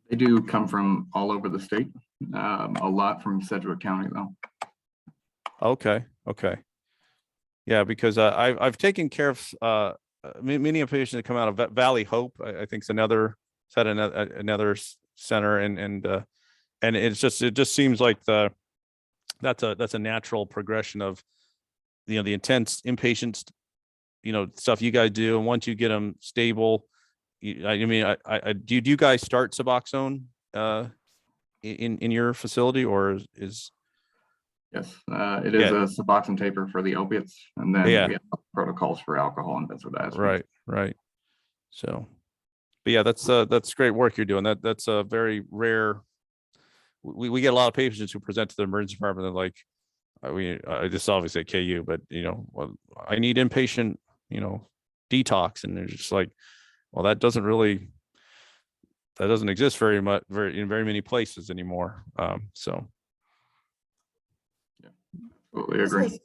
they do come from all over the state. A lot from Sedgwick County, though. Okay. Yeah, because I've taken care of many of patients that come out of Valley Hope. I think it's another center, and it just seems like that's a natural progression of the intense inpatient stuff you guys do, and once you get them stable, do you guys start Suboxone in your facility, or is Yes, it is a Suboxone taper for the opiates, and then we have protocols for alcohol and benzodiazepines. Right. So, but yeah, that's great work you're doing. That's a very rare. We get a lot of patients who present to the emergency department. They're like, I just obviously at KU, but well, I need inpatient, detox, and they're just like, well, that doesn't really that doesn't exist very much, in very many places anymore. So. Totally agree.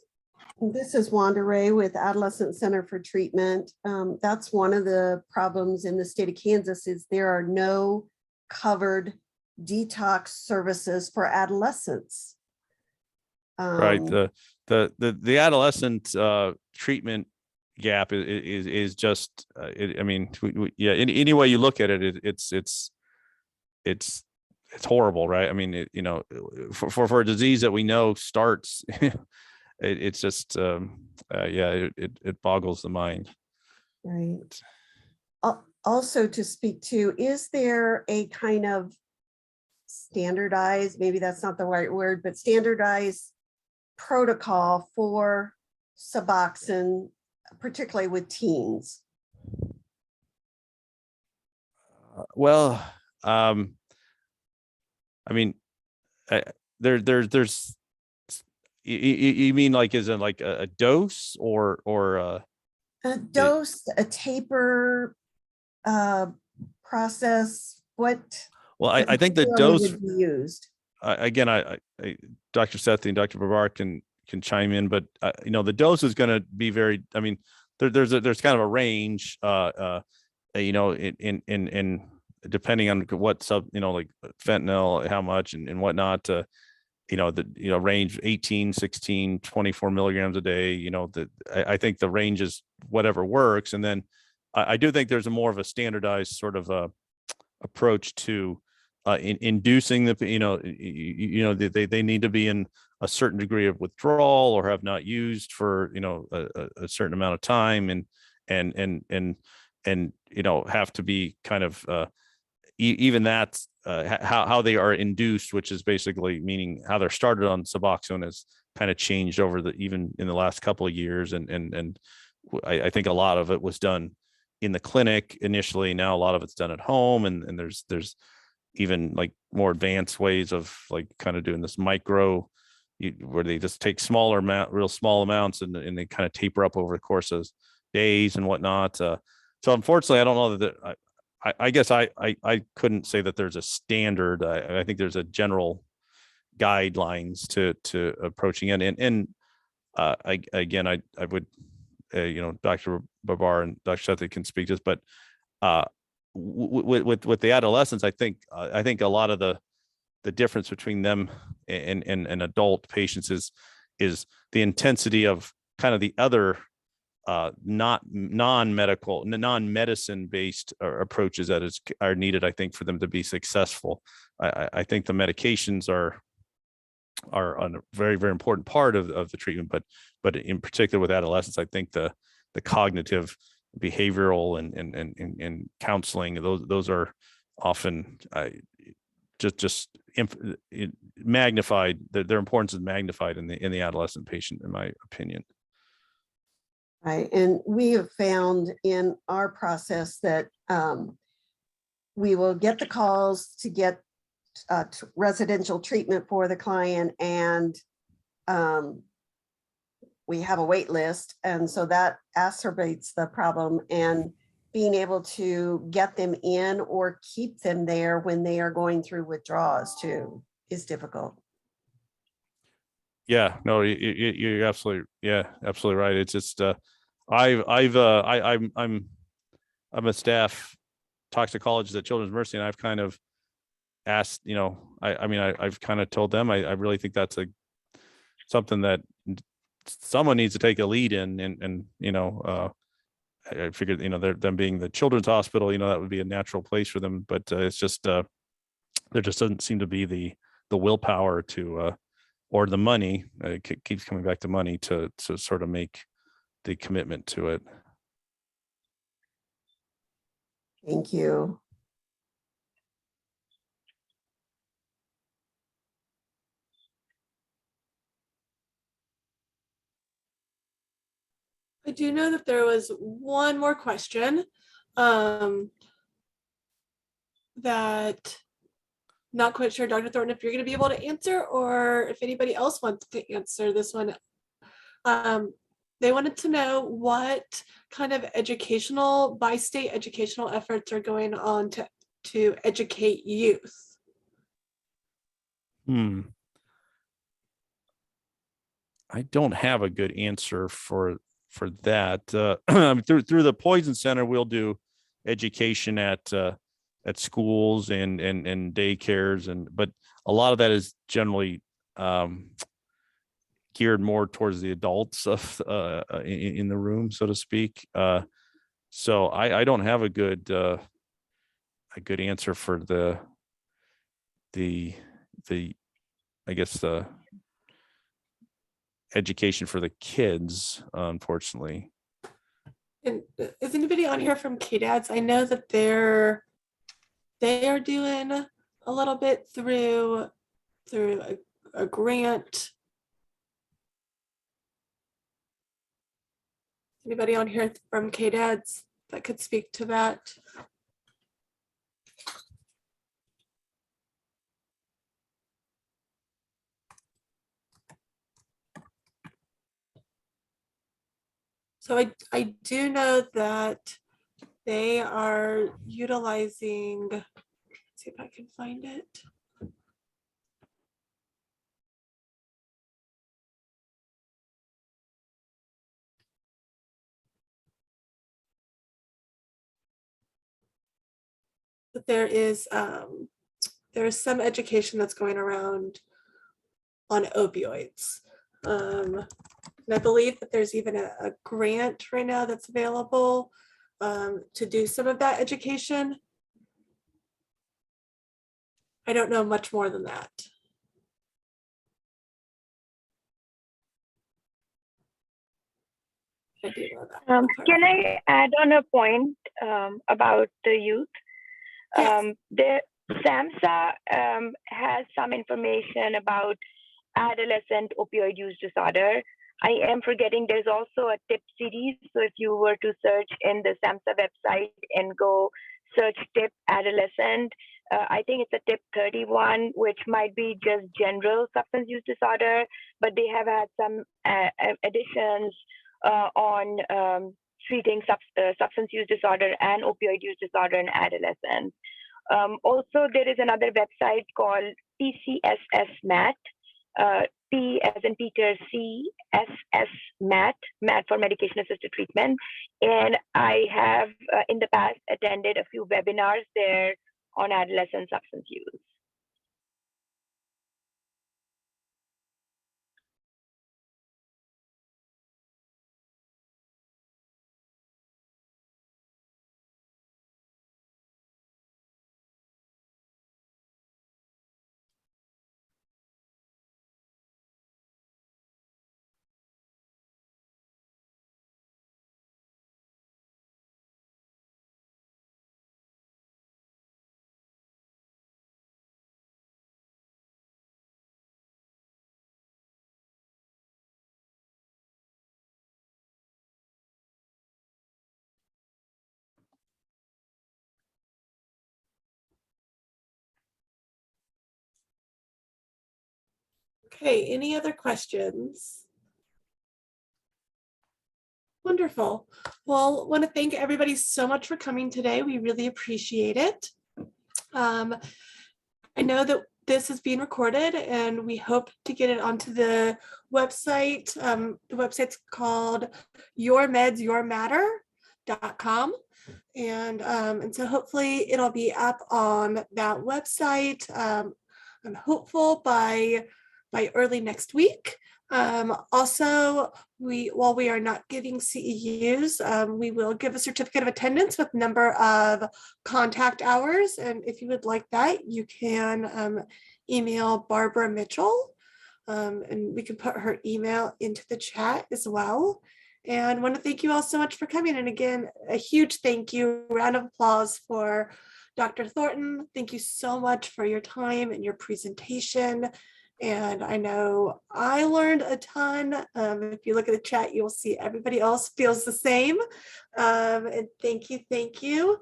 This is Wanda Ray with Adolescent Center for Treatment. That's one of the problems in the state of Kansas is there are no covered detox services for adolescents. Right. The adolescent treatment gap is just, I mean, yeah, any way you look at it, it's horrible, right? I mean, you know, for a disease that we know starts, it's just, yeah, it boggles the mind. Right. Also to speak to, is there a kind of standardized, maybe that's not the right word, but standardized protocol for Suboxone, particularly with teens? Well, I mean, there's, you mean like, is it like a dose or A dose, a taper process, what? well, I think the particularly dose would be used. again, Dr. Sethi and Dr. Babar can chime in, but you know, the dose is going to be very, I mean, there's kind of a range, you know, in depending on what you know, like fentanyl, how much and whatnot, you know, range 18, 16, 24 milligrams a day, you know, I think the range is whatever works. And then I do think there's a more of a standardized sort of approach to inducing the, you know, they need to be in a certain degree of withdrawal or have not used for, you know, a certain amount of time, and you know, have to be kind of even that's how they are induced, which is basically meaning how they're started on Suboxone has kind of changed over even in the last couple of years, and I think a lot of it was done in the clinic initially. Now a lot of it's done at home, and there's even like more advanced ways of like kind of doing this micro, where they just take real small amounts, and they kind of taper up over the course of days and whatnot. So unfortunately, I don't know that I guess I couldn't say that there's a standard. I think there's a general guidelines to approaching it, and I would, you know, Dr. Babar and Dr. Sethi can speak to this, but with the adolescents, I think a lot of the difference between them and adult patients is the intensity of kind of the other not non-medical, non-medicine based approaches that are needed, I think, for them to be successful. I think the medications are a very, very important part of the treatment, but in particular with adolescents, I think the cognitive, behavioral and counseling, those are often just magnified. Their importance is magnified in the adolescent patient, in my opinion. Right, and we have found in our process that we will get the calls to get residential treatment for the client, and we have a wait list, and so that exacerbates the problem, and being able to get them in or keep them there when they are going through withdrawals too is difficult. Yeah, no, you're absolutely, yeah, absolutely right. It's just I'm a staff toxicologist at Children's Mercy, and I've kind of asked, you know, I've kind of told them I really think that's something that someone needs to take a lead in, and you know, I figured, you know, them being the children's hospital, you know, that would be a natural place for them, but it's just there just doesn't seem to be the willpower to or the money. It keeps coming back to money to sort of make the commitment to it. Thank you. I do know that there was one more question that not quite sure, Dr. Thornton, if you're going to be able to answer, or if anybody else wants to answer this one. They wanted to know what kind of by-state educational efforts are going on to to educate youth? I don't have a good answer for that. Through the Poison Center, we'll do education at schools and daycares, but a lot of that is generally geared more towards the adults of in the room, so to speak. So I don't have a good answer for the I guess the education for the kids, unfortunately. And is anybody on here from KDADS? I know that they are doing a little bit through a grant. Anybody on here from KDADS that could speak to that? So I do know that they are utilizing, let's see if I can find it. But there is some education that's going around on opioids. And I believe that there's even a grant right now that's available to do some of that education. I don't know much more than that. I do know that. Can I add on a point about the youth? Yes. The SAMHSA has some information about adolescent opioid use disorder. I am forgetting there's also a tip series. So if you were to search in the SAMHSA website and go search tip adolescent, I think it's a tip 31, which might be just general substance use disorder, but they have had some additions on treating substance use disorder and opioid use disorder in adolescents. Also, there is another website called PCSS-MAT, P as in Peter, CSS-MAT, MAT for medication assisted treatment. And I have in the past attended a few webinars there on adolescent substance use. Okay, any other questions? Wonderful. Well, want to thank everybody so much for coming today. We really appreciate it. I know that this is being recorded and we hope to get it onto the website. The website's called yourmedsyourmatter.com. And so hopefully it'll be up on that website. I'm hopeful by early next week. Also, while we are not giving CEUs, we will give a certificate of attendance with number of contact hours. And if you would like that, you can email Barbara Mitchell, and we can put her email into the chat as well. And I want to thank you all so much for coming. And again, a huge thank you, round of applause for Dr. Thornton. Thank you so much for your time and your presentation. And I know I learned a ton. If you look at the chat, you'll see everybody else feels the same. And thank you, thank you.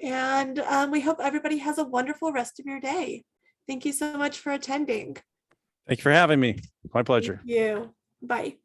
And we hope everybody has a wonderful rest of your day. Thank you so much for attending. Thank you for having me. My pleasure. Thank you. Bye.